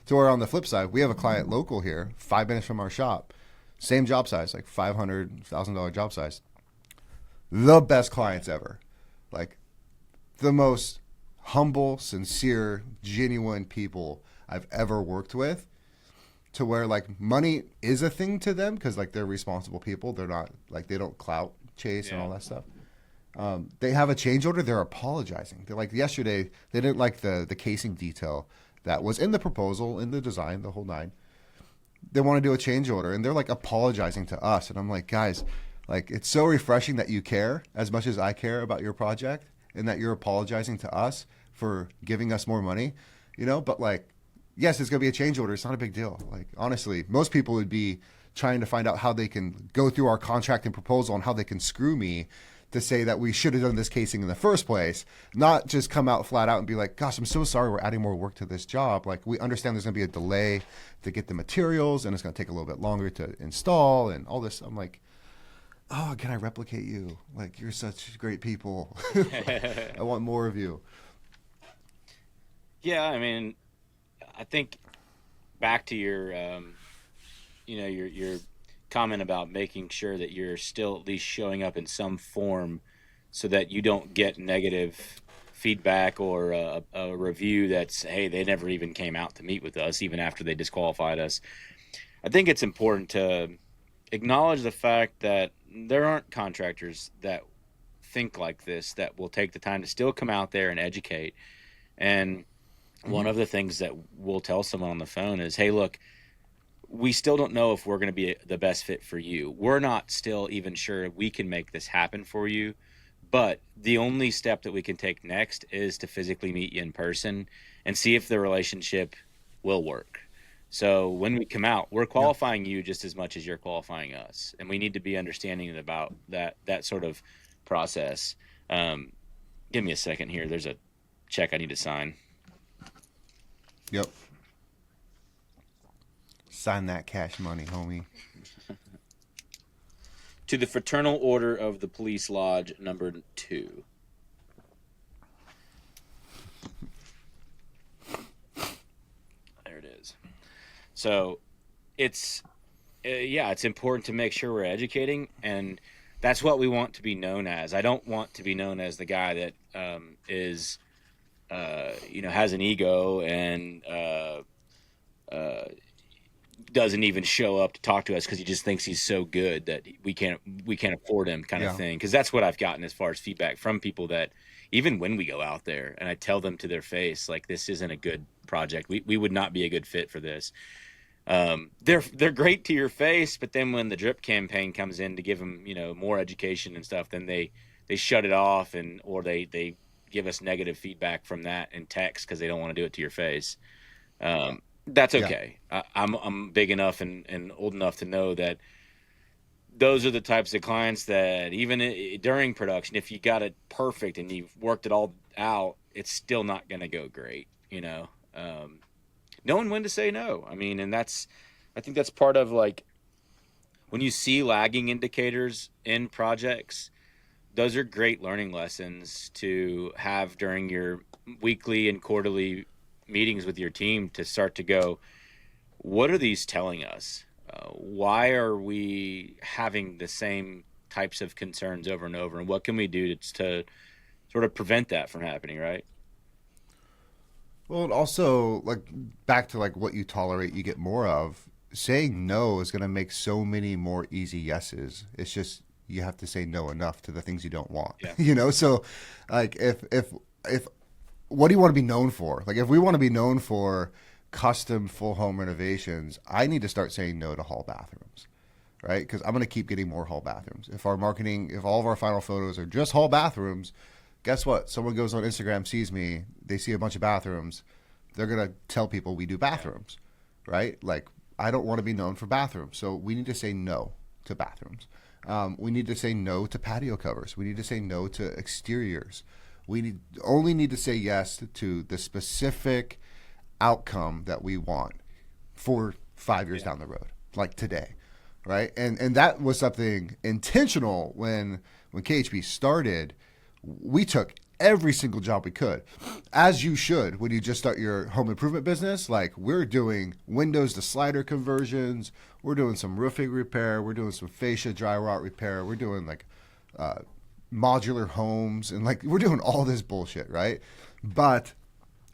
So we're on the flip side. We have a client local here, 5 minutes from our shop. Same job size, like $500,000 job size. The best clients ever. Like, the most humble, sincere, genuine people I've ever worked with. To where like money is a thing to them because like they're responsible people. They're not like they don't clout chase and all that stuff. They have a change order. They're apologizing. They're like yesterday they didn't like the casing detail that was in the proposal, in the design, the whole 9. They want to do a change order and they're like apologizing to us. And I'm like, guys, like it's so refreshing that you care as much as I care about your project and that you're apologizing to us for giving us more money, But like. Yes, it's going to be a change order. It's not a big deal. Like, honestly, most people would be trying to find out how they can go through our contract and proposal and how they can screw me to say that we should have done this casing in the first place, not just come out flat out and be like, gosh, I'm so sorry we're adding more work to this job. Like, we understand there's going to be a delay to get the materials and it's going to take a little bit longer to install and all this. I'm like, oh, can I replicate you? Like, you're such great people. I want more of you. Yeah, I mean, I think back to your, your comment about making sure that you're still at least showing up in some form, so that you don't get negative feedback or a review that's, hey, they never even came out to meet with us, even after they disqualified us. I think it's important to acknowledge the fact that there aren't contractors that think like this that will take the time to still come out there and educate. And one of the things that we'll tell someone on the phone is, hey, look, we still don't know if we're going to be the best fit for you. We're not still even sure we can make this happen for you, But the only step that we can take next is to physically meet you in person and see if the relationship will work. So when we come out, we're Yeah. qualifying you just as much as you're qualifying us, and we need to be understanding about that sort of process. Um, Give me a second here. There's a check I need to sign. Yep. Sign that cash money, homie. To the Fraternal Order of the Police Lodge, number 2. There it is. So it's yeah, it's important to make sure we're educating, and that's what we want to be known as. I don't want to be known as the guy that is has an ego and doesn't even show up to talk to us because he just thinks he's so good that we can't afford him, kind of Yeah. thing. Because that's what I've gotten as far as feedback from people that even when we go out there and I tell them to their face, like, this isn't a good project, we would not be a good fit for this. They're great to your face, but then when the drip campaign comes in to give them more education and stuff, then they shut it off, and or they give us negative feedback from that in text because they don't want to do it to your face. That's Yeah. okay. I'm big enough and old enough to know that those are the types of clients that even during production, if you got it perfect and you've worked it all out, it's still not going to go great. Knowing when to say no. I mean, and I think that's part of, like, when you see lagging indicators in projects, those are great learning lessons to have during your weekly and quarterly meetings with your team to start to go, what are these telling us? Why are we having the same types of concerns over and over? And what can we do to sort of prevent that from happening, right? Well, and also, like, back to like what you tolerate, you get more of. Saying no is going to make so many more easy yeses. It's just you have to say no enough to the things you don't want. Yeah. So like if what do you want to be known for? Like, if we want to be known for custom full home renovations, I need to start saying no to hall bathrooms, right? Because I'm going to keep getting more hall bathrooms. If all of our final photos are just hall bathrooms, guess what? Someone goes on Instagram, sees me, they see a bunch of bathrooms, they're going to tell people we do bathrooms, right? Like, I don't want to be known for bathrooms. So we need to say no to bathrooms. We need to say no to patio covers. We need to say no to exteriors. Only need to say yes to the specific outcome that we want for 5 years down the road, like today, right? And that was something intentional when KHB started. We took every single job we could, as you should when you just start your home improvement business. Like, we're doing windows to slider conversions, we're doing some roofing repair, we're doing some fascia dry rot repair, we're doing like modular homes, and like we're doing all this bullshit, right? But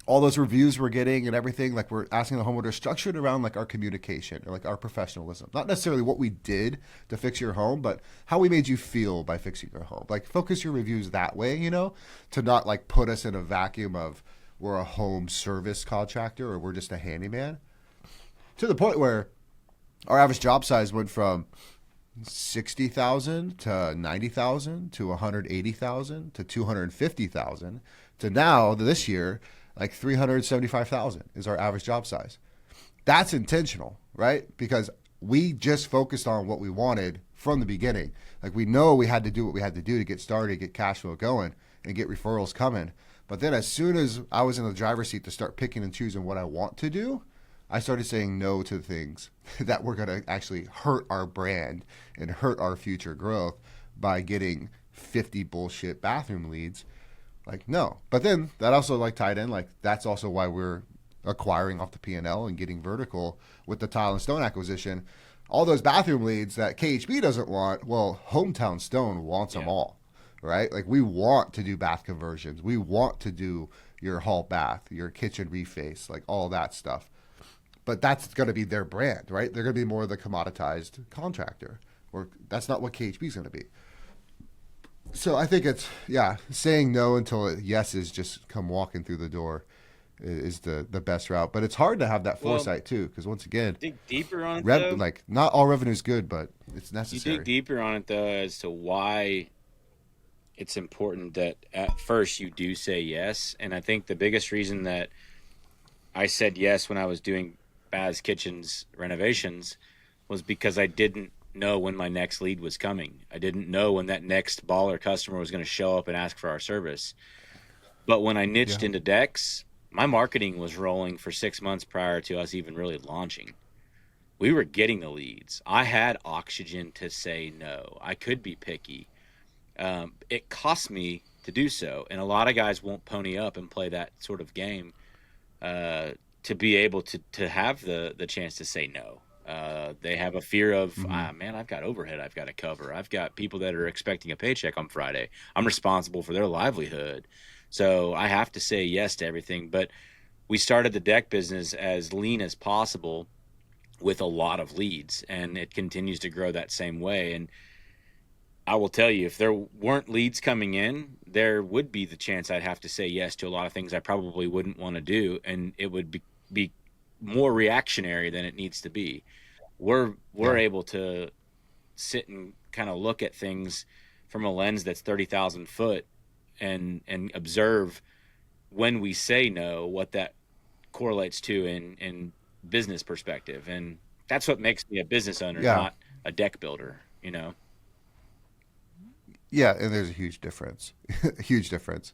all those reviews we're getting and everything, like, we're asking the homeowner, structured around like our communication or like our professionalism, not necessarily what we did to fix your home, but how we made you feel by fixing your home. Like, focus your reviews that way, to not like put us in a vacuum of we're a home service contractor or we're just a handyman, to the point where our average job size went from 60,000 to 90,000 to 180,000 to 250,000 to now this year, like 375,000 is our average job size. That's intentional, right? Because we just focused on what we wanted from the beginning. Like, we know we had to do what we had to do to get started, get cash flow going, and get referrals coming. But then as soon as I was in the driver's seat to start picking and choosing what I want to do, I started saying no to things that were going to actually hurt our brand and hurt our future growth by getting 50 bullshit bathroom leads. Like, no. But then that also like tied in, like, that's also why we're acquiring off the P&L and getting vertical with the tile and stone acquisition. All those bathroom leads that KHB doesn't want, well, Hometown Stone wants them all, right? Like, we want to do bath conversions. We want to do your hall bath, your kitchen reface, like all that stuff. But that's going to be their brand, right? They're going to be more of the commoditized contractor, or that's not what KHB is going to be. So I think it's, saying no until yeses just come walking through the door is the best route. But it's hard to have that foresight too, because once again, dig deeper on it, though. like, not all revenue is good, but it's You necessary. dig deeper on it, though, as to why it's important that at first you do say yes. And I think the biggest reason that I said yes when I was doing Baz Kitchen's renovations was because I didn't know when my next lead was coming. I didn't know when that next baller customer was going to show up and ask for our service. But when I niched Yeah. into decks, my marketing was rolling for 6 months prior to us even really launching. We were getting the leads. I had oxygen to say no. I could be picky. It cost me to do so, and a lot of guys won't pony up and play that sort of game uh, to be able to have the chance to say no. They have a fear of, Hmm. man, I've got overhead I've got to cover. I've got people that are expecting a paycheck on Friday. I'm responsible for their livelihood. So I have to say yes to everything. But we started the deck business as lean as possible with a lot of leads, and it continues to grow that same way. And I will tell you, if there weren't leads coming in, there would be the chance I'd have to say yes to a lot of things I probably wouldn't want to do, and it would be more reactionary than it needs to be. We're Yeah. able to sit and kind of look at things from a lens that's 30,000 foot and observe when we say no what that correlates to in business perspective, and that's what makes me a business owner, Yeah. not a deck builder. You know. Yeah. And there's a huge difference. A huge difference.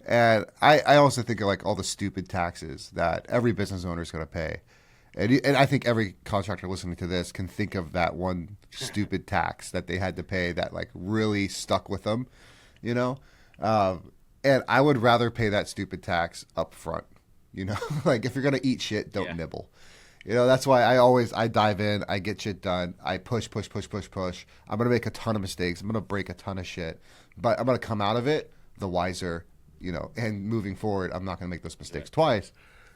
And I also think of like all the stupid taxes that every business owner is going to pay. And I think every contractor listening to this can think of that one stupid tax that they had to pay that like really stuck with them, you know? And I would rather pay that stupid tax up front, you know? Like if you're going to eat shit, don't Yeah. nibble. That's why I dive in, I get shit done, I push, push, push, push, push. I'm gonna make a ton of mistakes. I'm gonna break a ton of shit, but I'm gonna come out of it the wiser, And moving forward, I'm not gonna make those mistakes Right. twice.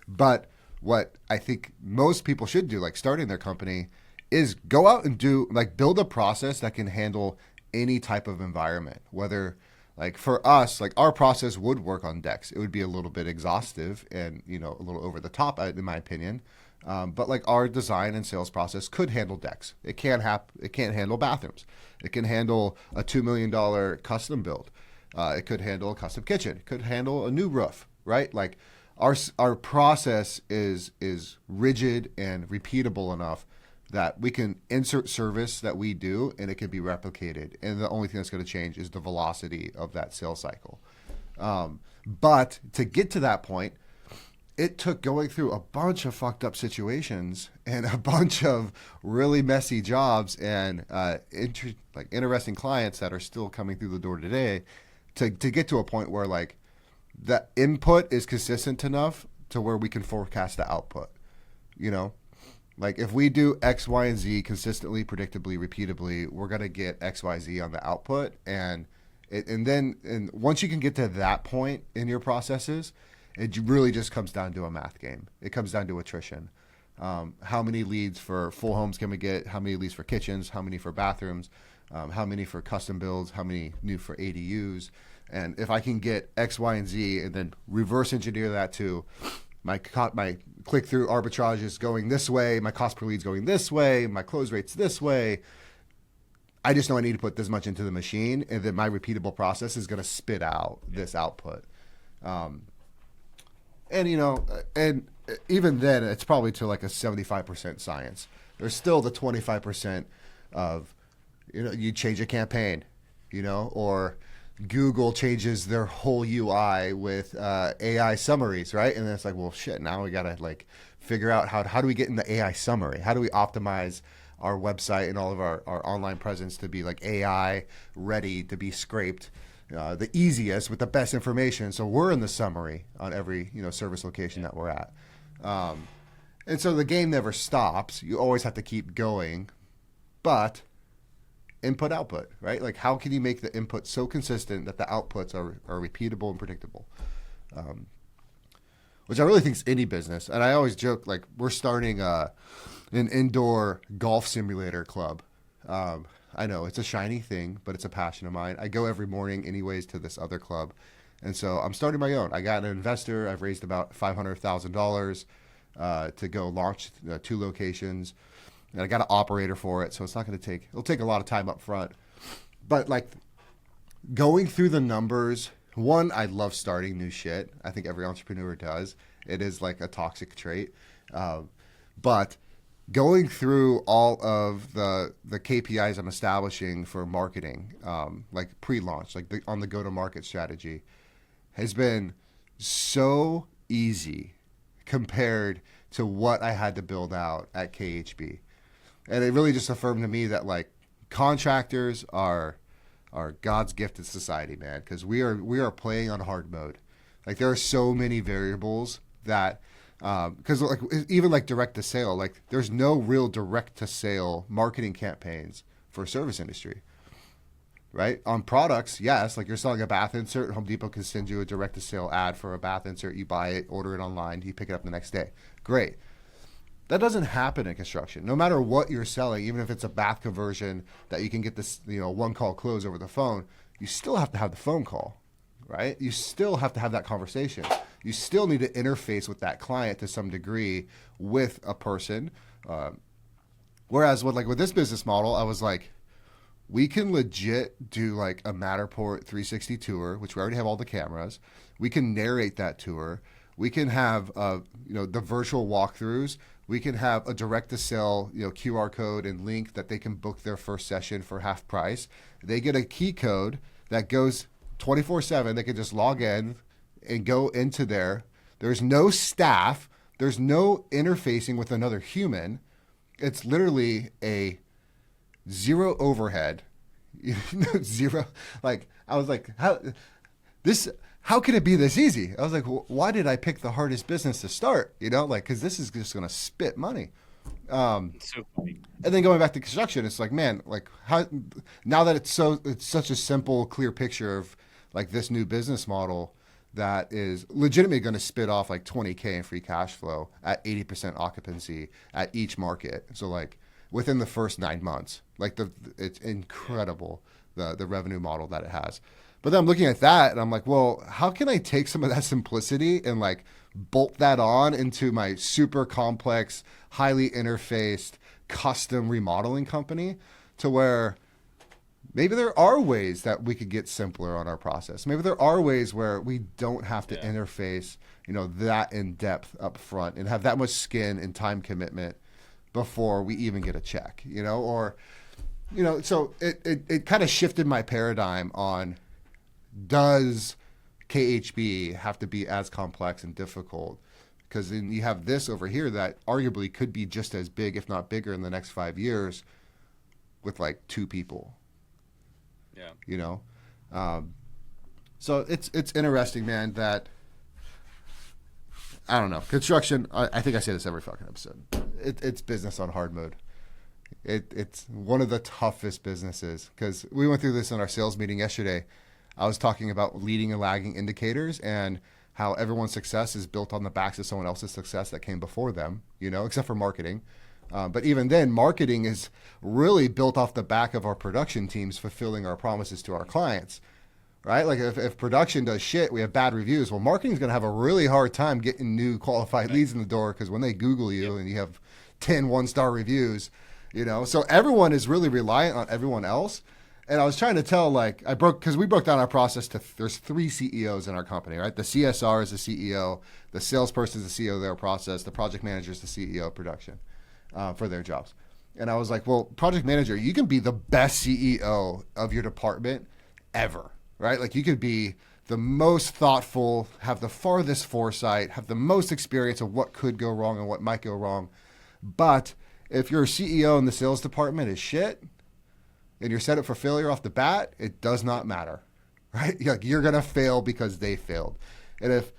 But what I think most people should do, like starting their company, is go out and do like build a process that can handle any type of environment. Whether like for us, like our process would work on decks. It would be a little bit exhaustive and a little over the top, in my opinion. But like our design and sales process could handle decks. It can't handle bathrooms. It can handle a $2 million custom build. It could handle a custom kitchen. It could handle a new roof. Right? Like our process is rigid and repeatable enough that we can insert service that we do and it can be replicated. And the only thing that's going to change is the velocity of that sales cycle. But to get to that point, it took going through a bunch of fucked up situations and a bunch of really messy jobs and interesting clients that are still coming through the door today to get to a point where like the input is consistent enough to where we can forecast the output. You know, like if we do X, Y, and Z consistently, predictably, repeatably, we're gonna get X, Y, Z on the output, and once you can get to that point in your processes, it really just comes down to a math game. It comes down to attrition. How many leads for full homes can we get? How many leads for kitchens? How many for bathrooms? How many for custom builds? How many new for ADUs? And if I can get X, Y, and Z, and then reverse engineer that to my click through arbitrage is going this way, my cost per lead is going this way, my close rate's this way. I just know I need to put this much into the machine, and then my repeatable process is going to spit out this output. Um, and even then, it's probably to like a 75% science. There's still the 25% of, you change a campaign, or Google changes their whole UI with AI summaries, right? And then it's like, well, shit. Now we gotta like figure out how do we get in the AI summary? How do we optimize our website and all of our online presence to be like AI ready to be scraped, the easiest with the best information. So we're in the summary on every service location that we're at. And so the game never stops. You always have to keep going, but input output, right? Like how can you make the input so consistent that the outputs are repeatable and predictable? Which I really think is any business. And I always joke like we're starting an indoor golf simulator club. I know it's a shiny thing, but it's a passion of mine. I go every morning anyways to this other club. And so I'm starting my own. I got an investor. I've raised about $500,000 to go launch 2 locations. And I got an operator for it, so it's not going to take. It'll take a lot of time up front, but like going through the numbers, one, I love starting new shit. I think every entrepreneur does. It is like a toxic trait. But going through all of the KPIs I'm establishing for marketing, like pre-launch, like on the go-to-market strategy, has been so easy compared to what I had to build out at KHB. And it really just affirmed to me that like contractors are God's gift to society, man, because we are playing on hard mode. Like there are so many variables that because like even like direct to sale, like there's no real direct to sale marketing campaigns for service industry. Right? On products, yes, like you're selling a bath insert, Home Depot can send you a direct to sale ad for a bath insert, you buy it, order it online, you pick it up the next day. Great. That doesn't happen in construction. No matter what you're selling, even if it's a bath conversion that you can get this, one call close over the phone, you still have to have the phone call, right? You still have to have that conversation. You still need to interface with that client to some degree with a person. Whereas with this business model, I was like, we can legit do like a Matterport 360 tour, which we already have all the cameras. We can narrate that tour. We can have the virtual walkthroughs. We can have a direct to sell QR code and link that they can book their first session for half price. They get a key code that goes 24/7. They can just log in and go into there. There's no staff. There's no interfacing with another human. It's literally a zero overhead, zero. Like I was like, how can it be this easy? I was like, why did I pick the hardest business to start? Because this is just gonna spit money. It's so funny. And then going back to construction, it's like, man, like how now that it's such a simple, clear picture of like this new business model that is legitimately going to spit off like 20K in free cash flow at 80% occupancy at each market. So like within the first 9 months, like it's incredible the revenue model that it has. But then I'm looking at that and I'm like, well, how can I take some of that simplicity and like bolt that on into my super complex, highly interfaced, custom remodeling company to where maybe there are ways that we could get simpler on our process. Maybe there are ways where we don't have to interface, that in depth up front and have that much skin and time commitment before we even get a check, so it kind of shifted my paradigm on, does KHB have to be as complex and difficult? Because then you have this over here that arguably could be just as big, if not bigger, in the next 5 years with like 2 people. Yeah. So it's interesting, man, that I don't know. Construction, I think I say this every fucking episode. It's business on hard mode. It's one of the toughest businesses because we went through this in our sales meeting yesterday. I was talking about leading and lagging indicators and how everyone's success is built on the backs of someone else's success that came before them, except for marketing. But even then, marketing is really built off the back of our production teams fulfilling our promises to our clients, right? Like if production does shit, we have bad reviews. Well, marketing's going to have a really hard time getting new qualified leads in the door because when they Google you and you have 10 one-star reviews, so everyone is really reliant on everyone else. And I was trying to tell, because we broke down our process there's 3 CEOs in our company, right? The CSR is the CEO, the salesperson is the CEO of their process, the project manager is the CEO of production for their jobs. And I was like, well, project manager, you can be the best CEO of your department ever, right? Like you could be the most thoughtful, have the farthest foresight, have the most experience of what could go wrong and what might go wrong. But if your CEO in the sales department is shit, and you're set up for failure off the bat, it does not matter, right? You're going to fail because they failed. And if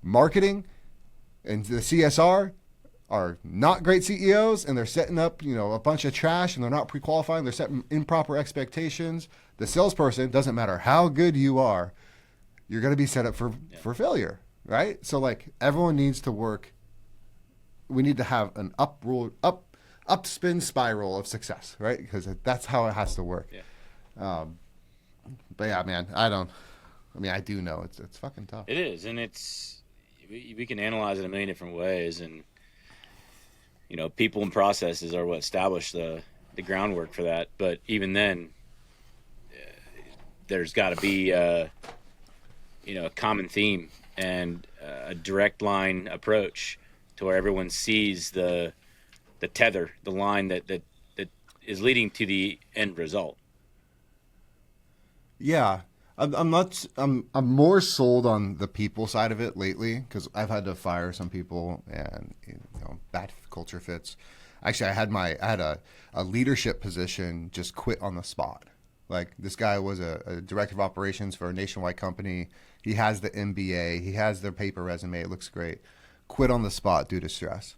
marketing and the CSR are not great CEOs and they're setting up, a bunch of trash and they're not pre-qualifying, they're setting improper expectations, the salesperson, doesn't matter how good you are, you're going to be set up for failure, right? So like everyone needs to work. We need to have an upspin spiral of success, right? Because that's how it has to work. Yeah. But yeah, man, I do know it's fucking tough. It is, and we can analyze it a million different ways, and people and processes are what establish the groundwork for that. But even then, there's got to be a common theme and a direct line approach to where everyone sees the tether, the line that is leading to the end result. Yeah, I'm not. I'm more sold on the people side of it lately because I've had to fire some people and bad culture fits. Actually, I had a leadership position just quit on the spot. Like this guy was a director of operations for a nationwide company. He has the MBA. He has the paper resume. It looks great. Quit on the spot due to stress.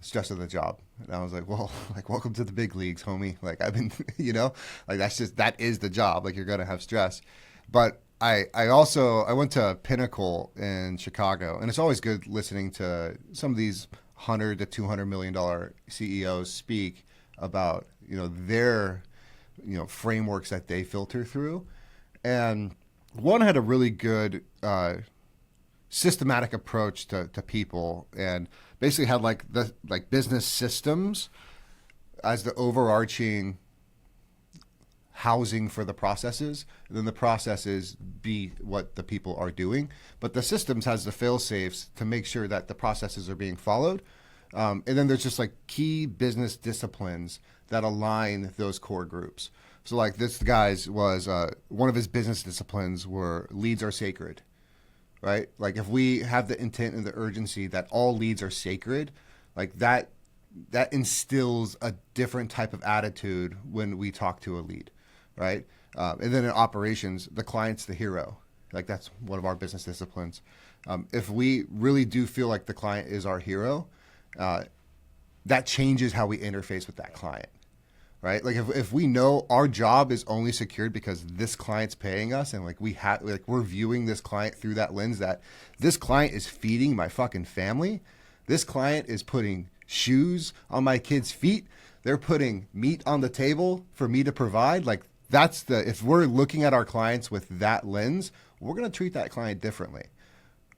Stress of the job. And I was like, well, like, welcome to the big leagues, homie. Like, I've been, like that is the job. Like, you're going to have stress. But I went to Pinnacle in Chicago, and it's always good listening to some of these 100 to $200 million CEOs speak about, their, frameworks that they filter through. And one had a really good, systematic approach to people and basically had like business systems as the overarching housing for the processes, and then the processes be what the people are doing, but the systems has the fail safes to make sure that the processes are being followed. And then there's just like key business disciplines that align those core groups. So like this guy's was one of his business disciplines were leads are sacred, right? Like if we have the intent and the urgency that all leads are sacred, like that instills a different type of attitude when we talk to a lead, right? And then in operations, the client's the hero. Like that's one of our business disciplines. If we really do feel like the client is our hero, that changes how we interface with that client, right? Like if we know our job is only secured because this client's paying us, and we're viewing this client through that lens that this client is feeding my fucking family, this client is putting shoes on my kids' feet, they're putting meat on the table for me to provide. Like if we're looking at our clients with that lens, we're going to treat that client differently.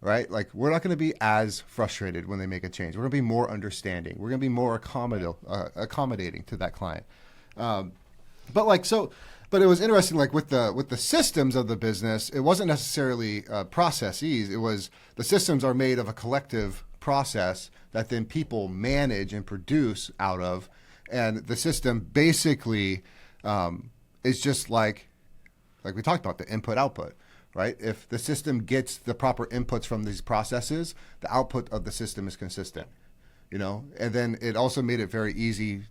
Right? Like we're not going to be as frustrated when they make a change. We're going to be more understanding. We're going to be more accommodating to that client. But it was interesting. Like with the systems of the business, it wasn't necessarily processes. It was the systems are made of a collective process that then people manage and produce out of, and the system basically is just like we talked about the input output. Right? If the system gets the proper inputs from these processes, the output of the system is consistent, and then it also made it very easy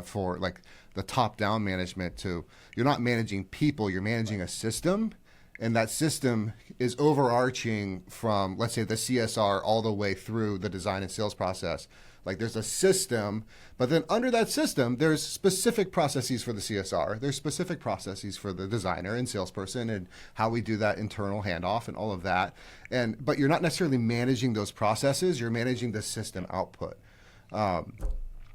for like the top-down management you're not managing people, you're managing a system, and that system is overarching from, let's say, the CSR all the way through the design and sales process. Like there's a system, but then under that system, there's specific processes for the CSR. There's specific processes for the designer and salesperson and how we do that internal handoff and all of that. But you're not necessarily managing those processes. You're managing the system output,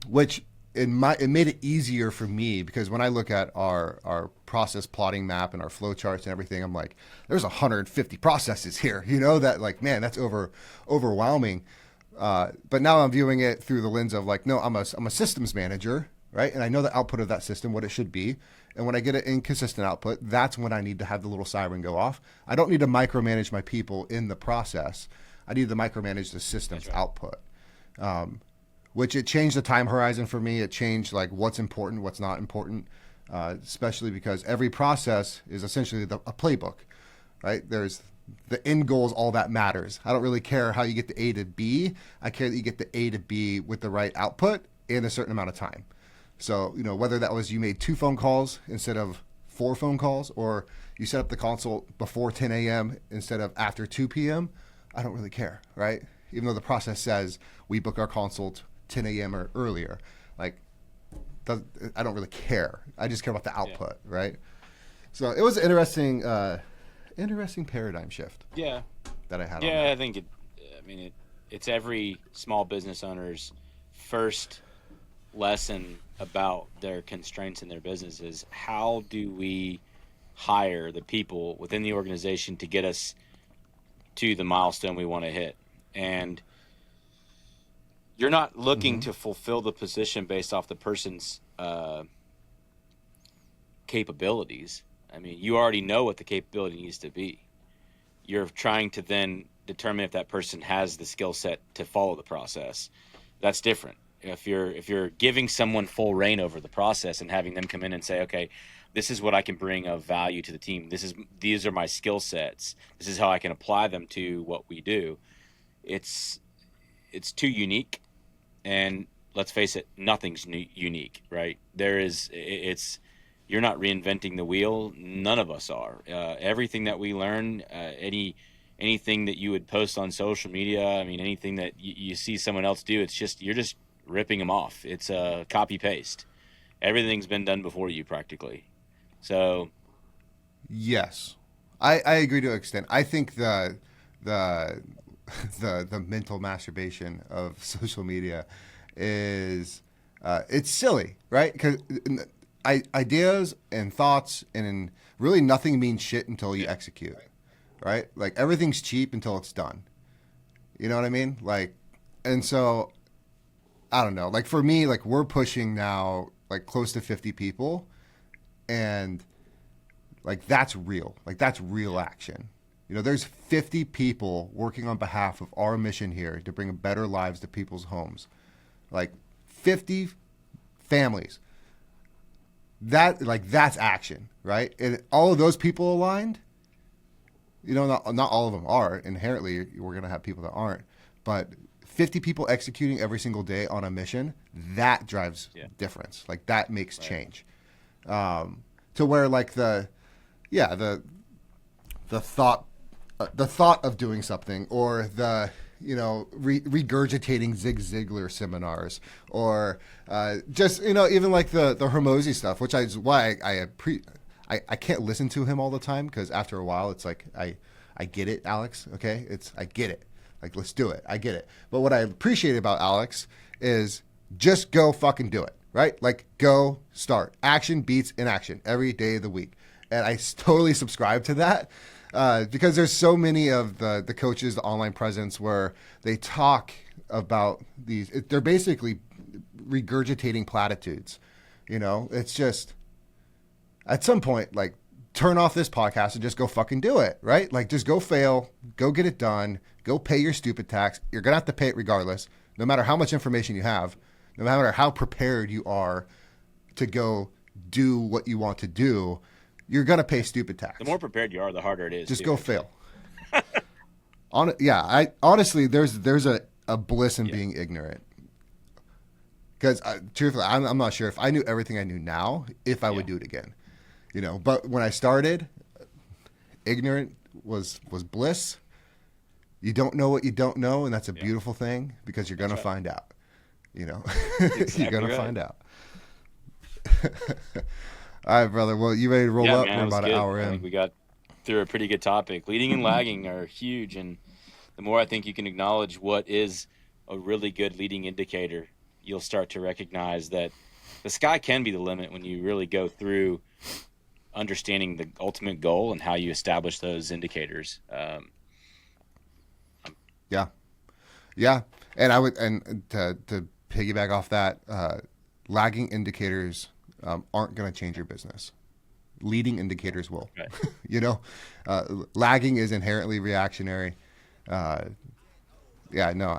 which it made it easier for me because when I look at our process plotting map and our flow charts and everything, I'm like, there's 150 processes here, that like, man, that's overwhelming. But now I'm viewing it through the lens of like, no, I'm a systems manager, right? And I know the output of that system, what it should be. And when I get an inconsistent output, that's when I need to have the little siren go off. I don't need to micromanage my people in the process. I need to micromanage the system's output, which it changed the time horizon for me. It changed like what's important, what's not important, especially because every process is essentially a playbook, right? There's the end goal is all that matters. I don't really care how you get the A to B. I care that you get the A to B with the right output in a certain amount of time. So, whether that was you made 2 phone calls instead of 4 phone calls, or you set up the consult before 10 a.m. instead of after 2 p.m., I don't really care, right? Even though the process says we book our consult 10 a.m. or earlier. Like, I don't really care. I just care about the output, right? So it was an interesting paradigm shift. Yeah. That I had. Yeah, on that. I think it's every small business owner's first lesson about their constraints in their business is how do we hire the people within the organization to get us to the milestone we want to hit. And you're not looking to fulfill the position based off the person's capabilities. I mean, you already know what the capability needs to be. You're trying to then determine if that person has the skill set to follow the process. That's different. If you're giving someone full reign over the process and having them come in and say, okay, this is what I can bring of value to the team. These are my skill sets. This is how I can apply them to what we do. It's too unique, and let's face it, nothing's unique, right? You're not reinventing the wheel. None of us are. Everything that we learn, anything that you would post on social media, I mean, anything that you see someone else do, you're just ripping them off. It's a copy paste. Everything's been done before you practically. So, yes, I agree to an extent. I think the the mental masturbation of social media is it's silly, right? Because ideas and thoughts and really nothing means shit until you execute, right? Like everything's cheap until it's done. You know what I mean? Like, and so I don't know. Like for me, like we're pushing now like close to 50 people, and like that's real. Like that's real action. You know, there's 50 people working on behalf of our mission here to bring better lives to people's homes. Like 50 families. That's action, right? And all of those people aligned, you know, not all of them are. Inherently, we're going to have people that aren't. But 50 people executing every single day on a mission, that drives difference. Like that makes change. To where like the thought of doing something, or the regurgitating Zig Ziglar seminars, or just even like the Hormozy stuff, which is why I can't listen to him all the time, because after a while it's like I get it, Alex. Okay, I get it. Like let's do it. I get it. But what I appreciate about Alex is just go fucking do it. Right? Like go start. Action beats inaction every day of the week, and I totally subscribe to that. Because there's so many of the coaches, the online presence, where they talk about these. They're basically regurgitating platitudes. You know, it's just at some point, like turn off this podcast and just go fucking do it, right? Like just go fail, go get it done, go pay your stupid tax. You're gonna have to pay it regardless, no matter how much information you have, no matter how prepared you are to go do what you want to do. You're gonna pay stupid tax. The more prepared you are, the harder it is. Just go fail. I honestly, there's a bliss in being ignorant. Because truthfully, I'm not sure if I knew everything I knew now, if I would do it again. You know, but when I started, ignorant was bliss. You don't know what you don't know, and that's a beautiful thing, because you're gonna find out. You know, Exactly you're gonna find out. All right, brother. Well, you ready to roll up? Man, We're about an hour in. I think we got through a pretty good topic. Leading and lagging are huge, and the more I think you can acknowledge what is a really good leading indicator, you'll start to recognize that the sky can be the limit when you really go through understanding the ultimate goal and how you establish those indicators. Yeah, and I would, and to piggyback off that, lagging indicators aren't going to change your business. Leading indicators will. Right. You know, lagging is inherently reactionary. I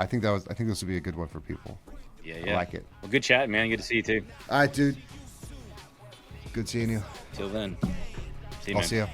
think this would be a good one for people. Yeah. I like it. Well, good chat, man. Good to see you too. All right, dude. Good seeing you. Till then. I'll see you.